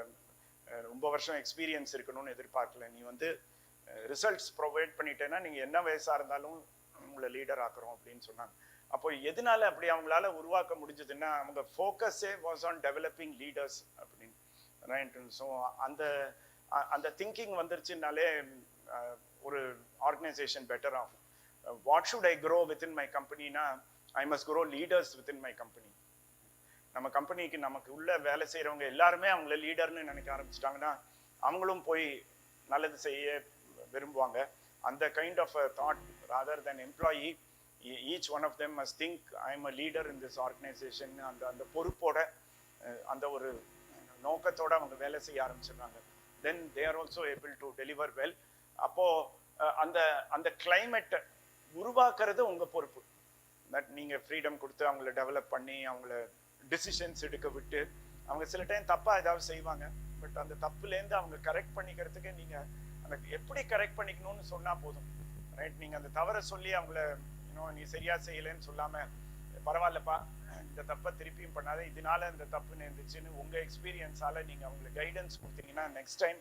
ரொம்ப வருஷம் எக்ஸ்பீரியன்ஸ் இருக்கணும்னு எதிர்பார்க்கல. நீ வந்து ரிசல்ட்ஸ் ப்ரொவைட் பண்ணிட்டேன்னா நீங்கள் என்ன வயசாக இருந்தாலும் உங்களை லீடர் ஆக்குறோம் அப்படின்னு சொன்னாங்க. அப்போ எதனால அப்படி அவங்களால உருவாக்க முடிஞ்சதுன்னா, அவங்க ஃபோக்கஸே வாஸ் ஆன் டெவலப்பிங் லீடர்ஸ் அப்படின்னு, ரைட்? ஸோ அந்த திங்கிங் வந்துருச்சுனாலே ஒரு ஆர்கனைசேஷன் பெட்டர் ஆகும். What should I grow within my கம்பெனினா I must grow leaders within my company. நம்ம கம்பெனிக்கு நமக்கு உள்ள வேலை செய்கிறவங்க எல்லாருமே அவங்கள லீடர்னு நினைக்க ஆரம்பிச்சிட்டாங்கன்னா அவங்களும் போய் நல்லது செய்ய விரும்புவாங்க. அந்த kind of thought rather than employee, each one of them must think I am a leader in this organisation. அந்த பொறுப்போட அந்த ஒரு நோக்கத்தோட அவங்க வேலை செய்ய ஆரம்பிச்சிடுறாங்க. Then they are also able to deliver well. அப்போ அந்த அந்த கிளைமேட்டை உருவாக்குறது உங்க பொறுப்பு. தட் நீங்க ஃப்ரீடம் கொடுத்து அவங்கள டெவலப் பண்ணி அவங்கள டிசிஷன்ஸ் எடுக்க விட்டு, அவங்க சில டைம் தப்பா ஏதாவது செய்வாங்க, பட் அந்த தப்புலேருந்து அவங்க கரெக்ட் பண்ணிக்கிறதுக்கு நீங்க அந்த எப்படி கரெக்ட் பண்ணிக்கணும்னு சொன்னா போதும். ரைட்? நீங்க அந்த தவறை சொல்லி அவங்கள இன்னும் நீ சரியா செய்யலைன்னு சொல்லாம, பரவாயில்லப்பா இந்த தப்பை திருப்பியும் பண்ணாத, இதனால இந்த தப்பு நேர்ந்துச்சுன்னு உங்க எக்ஸ்பீரியன்ஸால நீங்க அவங்களுக்கு கைடன்ஸ் கொடுத்தீங்கன்னா next time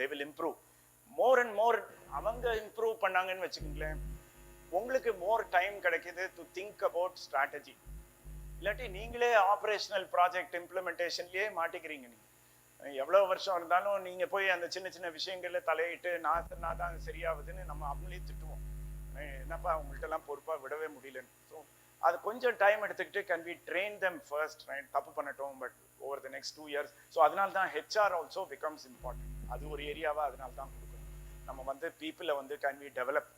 they will improve more and மோர். அவங்க இம்ப்ரூவ் பண்ணாங்கன்னு வச்சுக்கோங்களேன், உங்களுக்கு மோர் டைம் கிடைக்குது டு திங்க் அபவுட் ஸ்ட்ராட்டஜி. இல்லாட்டி நீங்களே ஆப்ரேஷனல் ப்ராஜெக்ட் இம்ப்ளிமெண்டேஷன்லயே மாட்டிக்கிறீங்க. நீங்க எவ்வளவு வருஷம் இருந்தாலும் நீங்க போய் அந்த சின்ன சின்ன விஷயங்கள்ல தலையிட்டு நான் தான் சரியாகுதுன்னு நம்ம அவங்களே திட்டுவோம். என்னப்பா உங்கள்கிட்ட எல்லாம் பொறுப்பா விடவே முடியலன்னு. ஸோ அது கொஞ்சம் டைம் எடுத்துக்கிட்டு can we train them first, right? தப்பு பண்ணட்டும், but over the next 2 years. ஸோ அதனால தான் ஹெச்ஆர் ஆல்சோ பிகம்ஸ் இம்பார்ட்டன்ட். அது ஒரு ஏரியாவா அதனால தான் கொடுக்கணும். நம்ம வந்து பீப்புளை வந்து can we develop.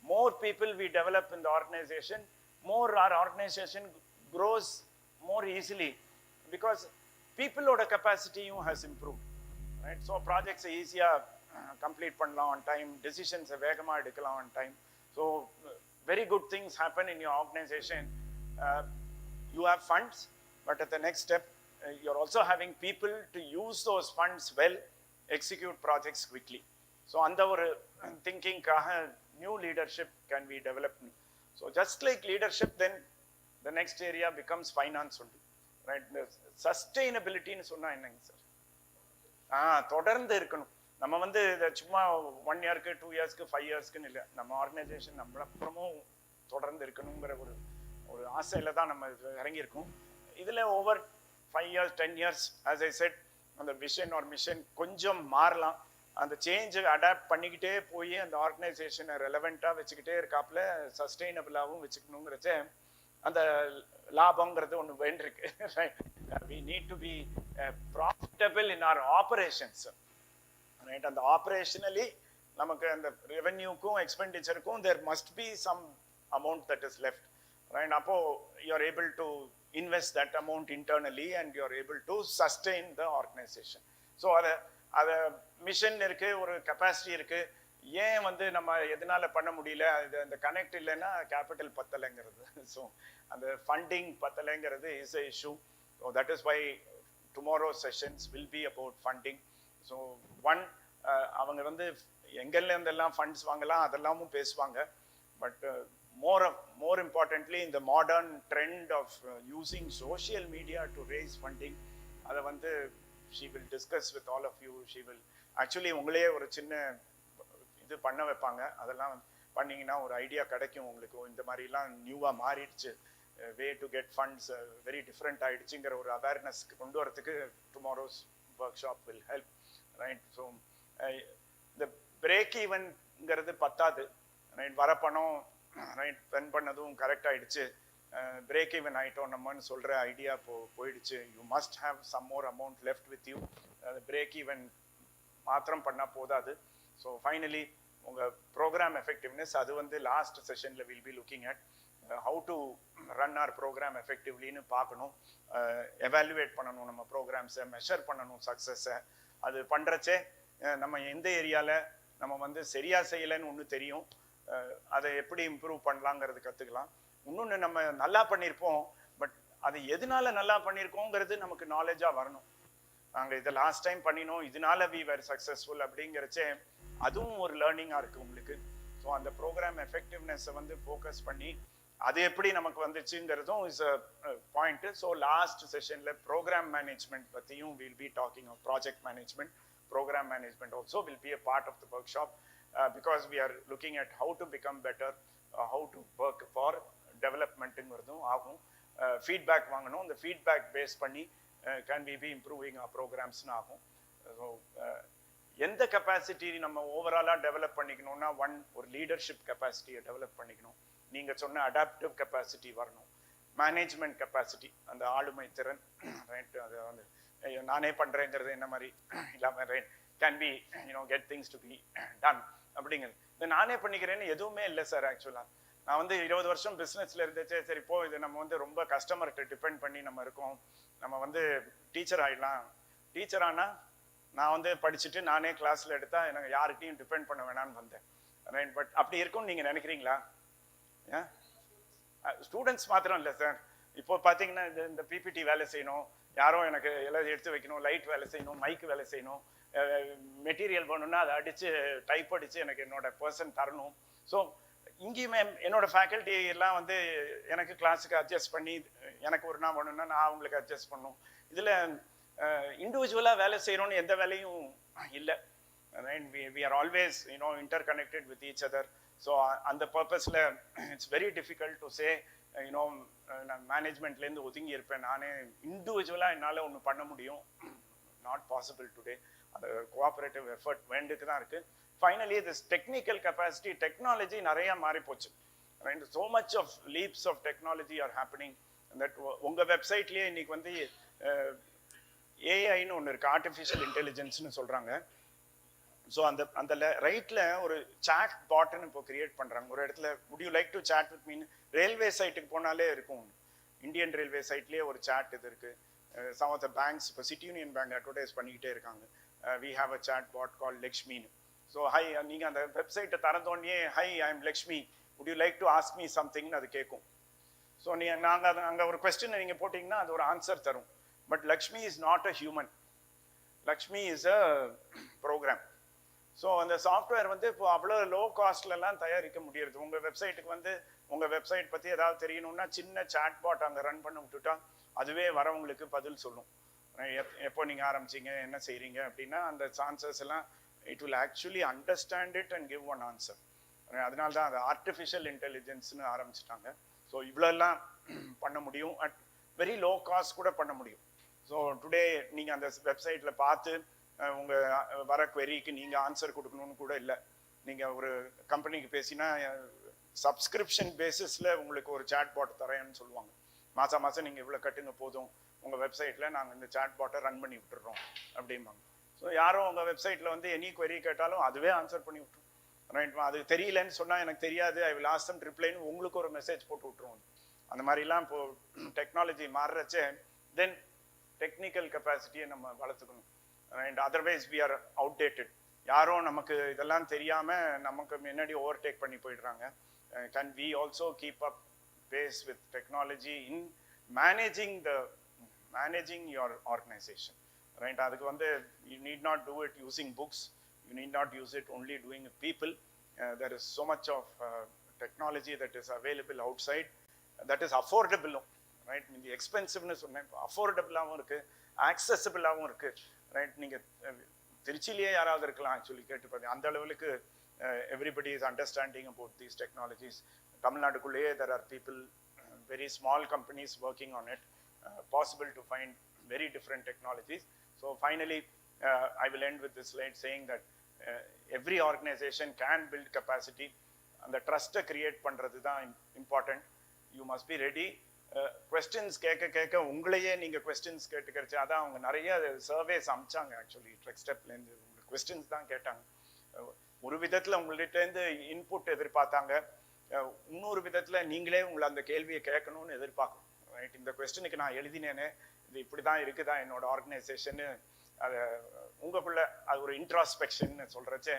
More people we develop in the organisation, more our organisation grows more easily because peopleோட கெப்பாசிட்டியும் has improved, right? So projects ஈஸியா கம்ப்ளீட் பண்ணலாம் on time, decisions வேகமா எடுக்கலாம் on time. So very good things happen in your organization. You have funds, but at the next step you're also having people to use those funds well, execute projects quickly. So அந்த ஒரு thinkingகாக new leadership can be developed. So just like leadership, then the next area becomes finance only, right? Sustainability னு சொன்னா என்னங்க sir? தொடர்ந்து இருக்கணும். நம்ம வந்து சும்மா 1 yearக்கு 2 yearsக்கு 5 yearsக்குன்னு இல்லை, நம்ம ஆர்கனைசேஷன் நம்மள அப்புறமும் தொடர்ந்து இருக்கணுங்கிற ஒரு ஆசையில தான் நம்ம இறங்கியிருக்கோம். இதுல over 5 years 10 years as I said, அந்த விஷன் ஆர் மிஷன் கொஞ்சம் மாறலாம். அந்த சேஞ்சை அடாப்ட் பண்ணிக்கிட்டே போய் அந்த ஆர்கனைசேஷனை ரெலவெண்டா வச்சுக்கிட்டே இருக்காப்புல சஸ்டெயினபிளாகவும் வச்சுக்கணுங்கிறச்ச அந்த லாபங்கிறது ஒன்று வேண்டிருக்கு. we need to be profitable in our operations, right? அந்த ஆபரேஷனலி நமக்கு அந்த ரெவென்யூக்கும் எக்ஸ்பெண்டிச்சருக்கும் there must be some amount that is left, right? அப்போ you are able to invest that amount internally and you are able to sustain the organization. So அத mission இருக்கு, ஒரு capacity இருக்கு. ஏன் வந்து நம்ம எதனால பண்ண முடியல, அந்த கனெக்ட் இல்லைன்னா கேபிட்டல் பத்தலைங்கிறது. ஸோ அந்த ஃபண்டிங் பத்தலைங்கிறது is a issue. So that is why tomorrow sessions will be about funding. So அவங்க வந்து எங்கெல்லாம் இருந்தெல்லாம் ஃபண்ட்ஸ் வாங்கலாம் அதெல்லாமும் பேசுவாங்க. But more importantly, in the modern trend of using social media to raise funding, அதை வந்து she will discuss with all of you. She will actually உங்களே ஒரு சின்ன இது பண்ண வைப்பாங்க. அதெல்லாம் பண்ணீங்கன்னா ஒரு ஐடியா கிடைக்கும் உங்களுக்கு. இந்த மாதிரிலாம் நியூவாக மாறிடுச்சு, way to get funds very different ஆயிடுச்சுங்கிற ஒரு அவேர்னஸ் கொண்டு வரதுக்கு tomorrow's workshop will help, right? So இந்த பிரேக் ஈவன்ங்கிறது பத்தாது, ரைட்? வர பணம் ரைட் ஸ்பெண்ட் பண்ணதும் கரெக்ட் ஆயிடுச்சு, பிரேக் ஈவன் ஆயிட்டோம் நம்மன்னு சொல்ற ஐடியா போயிடுச்சு. You must have some more amount left with you. Break even மாத்திரம் பண்ணா போதாது. ஸோ ஃபைனலி உங்கள் ப்ரோக்ராம் எஃபெக்டிவ்னஸ், அது வந்து லாஸ்ட் செஷனில் will be looking at how to run R program எஃபெக்டிவ்லின்னு பார்க்கணும். எவாலுவேட் பண்ணணும், நம்ம ப்ரோக்ராம்ஸை மெஷர் பண்ணணும் சக்ஸஸை. அது பண்ணுறச்சே நம்ம எந்த ஏரியாவில் நம்ம வந்து சரியாக செய்யலைன்னு ஒன்று தெரியும், அதை எப்படி இம்ப்ரூவ் பண்ணலாங்கிறது கற்றுக்கலாம். இன்னொன்று நம்ம நல்லா பண்ணியிருப்போம், பட் அது எதனால நல்லா பண்ணியிருக்கோங்கிறது நமக்கு நாலேஜாக வரணும். நாங்கள் இதை லாஸ்ட் டைம் பண்ணினோம், இதனால வி வேர் சக்ஸஸ்ஃபுல் அப்படிங்கிறச்சே அதுவும் ஒரு லேர்னிங்காக இருக்குது உங்களுக்கு. ஸோ அந்த ப்ரோக்ராம் எஃபெக்டிவ்னஸை வந்து ஃபோக்கஸ் பண்ணி அது எப்படி நமக்கு வந்துச்சுங்கிறதும் is a point. So last செஷனில் ப்ரோக்ராம் மேனேஜ்மெண்ட் பற்றியும் will be talking of project management. Programme management also will be a part of the workshop because we are looking at how to become better, how to work for டெவலப்மெண்ட்டுங்கிறதும் ஆகும். Feedback வாங்கணும், இந்த feedback base பண்ணி can we be improving our ப்ரோக்ராம்ஸ்னு ஆகும். So எந்த capacity நம்ம ஓவராலா டெவலப் பண்ணிக்கணும்னா ஒரு லீடர்ஷிப் கெப்பாசிட்டியை டெவலப் பண்ணிக்கணும். நீங்க சொன்ன அடாப்டிவ் கெப்பாசிட்டி வரணும். மேனேஜ்மெண்ட் கெப்பாசிட்டி, அந்த ஆளுமை திறன், ரைட்? அது வந்து நானே பண்றேங்கிறது என்ன மாதிரி இல்லாம, right, can be get things to be done அப்படிங்கிறது. இந்த நானே பண்ணிக்கிறேன்னு எதுவுமே இல்லை சார். ஆக்சுவலா நான் வந்து 20 வருஷம் பிசினஸ்ல இருந்துச்சு. சரி போ, இது நம்ம வந்து ரொம்ப கஸ்டமர்கிட்ட டிபெண்ட் பண்ணி நம்ம இருக்கோம், நம்ம வந்து டீச்சர் ஆயிடலாம். டீச்சர் ஆனா நான் வந்து படிச்சுட்டு நானே கிளாஸ்ல எடுத்தா எனக்கு யாருக்கிட்டையும் டிபெண்ட் பண்ண வேணாம்னு வந்தேன். ரைட்? பட் அப்படி இருக்கும்னு நீங்க நினைக்கிறீங்களா? ஸ்டூடெண்ட்ஸ் மாத்திரம் இல்லை சார். இப்போ பார்த்தீங்கன்னா இந்த பிபிடி வேலை செய்யணும், யாரோ எனக்கு எல்லாம் எடுத்து வைக்கணும், லைட் வேலை செய்யணும், மைக் வேலை செய்யணும், மெட்டீரியல் பண்ணணும்னா அதை அடித்து டைப் அடித்து எனக்கு என்னோட பர்சன் தரணும். ஸோ இங்கேயுமே என்னோட ஃபேக்கல்ட்டி எல்லாம் வந்து எனக்கு கிளாஸுக்கு அட்ஜஸ்ட் பண்ணி எனக்கு ஒரு நாள் வேணும்னா நான் அவங்களுக்கு அட்ஜஸ்ட் பண்ணணும். இதில் இண்டிவிஜுவலாக வேலை செய்கிறோன்னு எந்த வேலையும் இல்லை. we are always interconnected with each other. So அந்த பர்பஸில் it's very difficult to say நான் மேனேஜ்மெண்ட்லேருந்து ஒதுங்கி இருப்பேன், நானே இண்டிவிஜுவலாக என்னால் ஒன்று பண்ண முடியும். Not possible today. அந்த கோஆப்ரேட்டிவ் எஃபர்ட் வேண்டிட்டு தான் இருக்குது. Finally this technical capacity, technology நிறைய மாறி போச்சு. Right? So much of leaps of technology are happening. That உங்கள் வெப்சைட்லேயே இன்னைக்கு வந்து ஏஐன்னு ஒன்று இருக்குது, ஆர்டிஃபிஷியல் இன்டெலிஜென்ஸ்னு சொல்கிறாங்க. ஸோ அந்த ரைட்டில் ஒரு சாட் பாட்னு இப்போ கிரியேட் பண்ணுறாங்க. ஒரு இடத்துல would you like to chat with me, railway சைட்டுக்கு போனாலே இருக்கும். இந்தியன் ரயில்வே சைட்லேயே ஒரு சாட் இது இருக்குது. சம் ஆஃப் த பேங்க்ஸ், இப்போ சிட்டி யூனியன் பேங்க் அட்வர்டைஸ் பண்ணிக்கிட்டே இருக்காங்க. We have a chat bot call லக்ஷ்மின்னு. ஸோ ஹை, நீங்கள் அந்த வெப்சைட்டை திறந்தோடனே hi I am Lakshmi, would you like to ask me சம்திங்னு அது கேட்கும். ஸோ நாங்கள் அங்கே ஒரு கொஸ்டினை நீங்கள் போட்டிங்கன்னா அது ஒரு ஆன்சர் தரும். But Lakshmi is not a human, Lakshmi is a program. So அந்த சாஃப்ட்வேர் வந்து இப்போ அவ்வளோ லோ காஸ்ட்லலாம் தயாரிக்க முடியாது. உங்கள் வெப்சைட்டுக்கு வந்து உங்கள் வெப்சைட் பற்றி ஏதாவது தெரியணும்னா சின்ன சாட் பாட் அங்கே ரன் பண்ண விட்டுட்டா அதுவே வரவங்களுக்கு பதில் சொல்லும். எப்போ நீங்கள் ஆரம்பிச்சிங்க, என்ன செய்கிறீங்க அப்படின்னா அந்த ஆன்சர்ஸ் எல்லாம் it will actually understand it and give one answer. அதனால தான் அது ஆர்டிஃபிஷியல் இன்டெலிஜென்ஸ்னு ஆரம்பிச்சிட்டாங்க. ஸோ இவ்வளோலாம் பண்ண முடியும், அட் வெரி லோ காஸ்ட் கூட பண்ண முடியும். ஸோ டுடே நீங்கள் அந்த வெப்சைட்டில் பார்த்து உங்கள் வர குவெரிக்கு நீங்கள் ஆன்சர் கொடுக்கணும்னு கூட இல்லை. நீங்கள் ஒரு கம்பெனிக்கு பேசினா சப்ஸ்கிரிப்ஷன் பேசிஸில் உங்களுக்கு ஒரு சாட் பாட் தரேன்னு சொல்லுவாங்க. மாதம் மாதம் நீங்கள் இவ்வளோ கட்டுங்க போதும், உங்கள் வெப்சைட்டில் நாங்கள் இந்த சாட் பாட்டை ரன் பண்ணி விட்டுறோம் அப்படிம்பாங்க. ஸோ யாரும் உங்கள் வெப்சைட்டில் வந்து எனி குவெரி கேட்டாலும் அதுவே ஆன்சர் பண்ணி விட்டுரும். ரைட்? அது தெரியலன்னு சொன்னால் எனக்கு தெரியாது, ஐ வில் ஆஸ்க் தம் ரிப்ளைன்னு உங்களுக்கு ஒரு மெசேஜ் போட்டு விட்டுருவோம். அந்த மாதிரிலாம் இப்போது டெக்னாலஜி மாறுறச்சே தென் டெக்னிக்கல் கெப்பாசிட்டியை நம்ம வளர்த்துக்கணும். And otherwise we are outdated. யாரும் நமக்கு இதெல்லாம் தெரியாமல் நமக்கு முன்னாடி ஓவர்டேக் பண்ணி போயிடுறாங்க. Can we also keep up pace with technology in managing your organisation? Right? அதுக்கு வந்து you need not do it using books, you need not use it only doing people. There is so much of technology that is available outside, that is அஃபோர்டபுளும். Right? நீங்கள் எக்ஸ்பென்சிவ்னு சொன்னேன், அஃபோர்டபுளாகவும் இருக்குது, ஆக்சசிபிளாகவும் இருக்குது. Right? நீங்கள் திருச்சியிலேயே யாராவது இருக்கலாம் ஆக்சுவலி கேட்டு பார்த்தீங்க, அந்த அளவுக்கு everybody is understanding about these technologies. தமிழ்நாட்டுக்குள்ளேயே there are people, very small companies working on it, possible to find very different technologies. So finally I will end with this slide saying that every organisation can build capacity. அந்த ட்ரஸ்ட்டை create பண்ணுறது தான் important. You must be ready. Questions கேட்க உங்களையே நீங்கள் questions கேட்டுக்கிறச்சு. அதான் அவங்க நிறைய சர்வேஸ் அமிச்சாங்க ஆக்சுவலி ட்ரெக் ஸ்டெப்லேருந்து. உங்களுக்கு கொஸ்டின்ஸ் தான் கேட்டாங்க. ஒரு விதத்தில் உங்கள்கிட்டேருந்து இன்புட் எதிர்பார்த்தாங்க, இன்னொரு விதத்தில் நீங்களே உங்களை அந்த கேள்வியை கேட்கணும்னு எதிர்பார்க்கணும். ரைட்? இந்த கொஸ்டினுக்கு நான் எழுதினேனே, இது இப்படி தான் இருக்குதா என்னோட ஆர்கனைசேஷன்னு, அதை உங்களுக்குள்ள அது ஒரு இன்ட்ராஸ்பெக்ஷன் சொல்கிறச்சே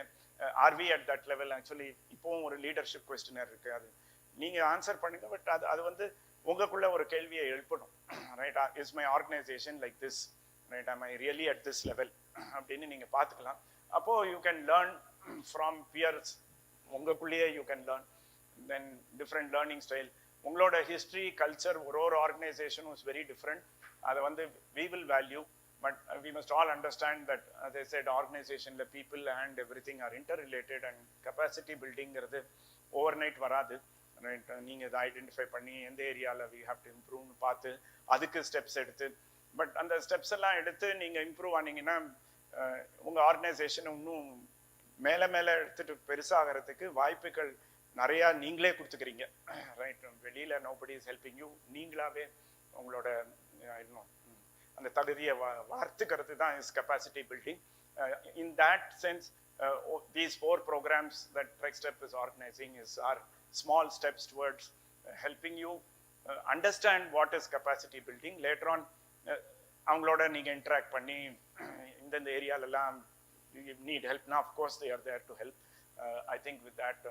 are we at that level. Actually இப்போவும் ஒரு லீடர்ஷிப் கொஸ்டினர் இருக்குது, அது நீங்கள் ஆன்சர் பண்ணுங்க. பட் அது வந்து உங்களுக்குள்ள ஒரு கேள்வியை எழுப்பணும். Right? Is my organisation like this? Right? am I really at this level அப்படின்னு நீங்கள் பார்த்துக்கலாம். அப்போது you can learn from peers. உங்களுக்குள்ளேயே you can learn. Then different learning style. உங்களோட ஹிஸ்ட்ரி, கல்ச்சர், ஒரு ஆர்கனைசேஷனும் இஸ் வெரி டிஃப்ரெண்ட். அதை வந்து we will value, but we must all understand that, as I said, organizationல people and everything are interrelated, and capacity buildingங்கிறது overnight வராது. Right? நீங்கள் இதை identify பண்ணி எந்த ஏரியாவில் வி ஹாவ் டு இம்ப்ரூவ்னு பார்த்து அதுக்கு ஸ்டெப்ஸ் எடுத்து, பட் அந்த ஸ்டெப்ஸ் எல்லாம் எடுத்து நீங்கள் இம்ப்ரூவ் ஆனீங்கன்னா உங்க ஆர்கனைசேஷன் இன்னும் மேல மேல எடுத்துட்டு பெருசாகிறதுக்கு வாய்ப்புகள் நிறைய நீங்களே கொடுத்துக்கிறீங்க. ரைட், வெளியில நோபடி இஸ் ஹெல்பிங் யூ. நீங்களாவே உங்களோட இன்னும் அந்த தகுதியை வளர்த்துக்கிறது தான் is capacity building. In that sense these 4 programs that TrekStep is organizing are small steps towards helping you understand what is capacity building. Later on அவங்களோட நீங்க interact பண்ணி இந்த ஏரியாலெல்லாம் you need help now, of course they are there to help. I think with that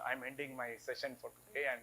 I'm ending my session for today and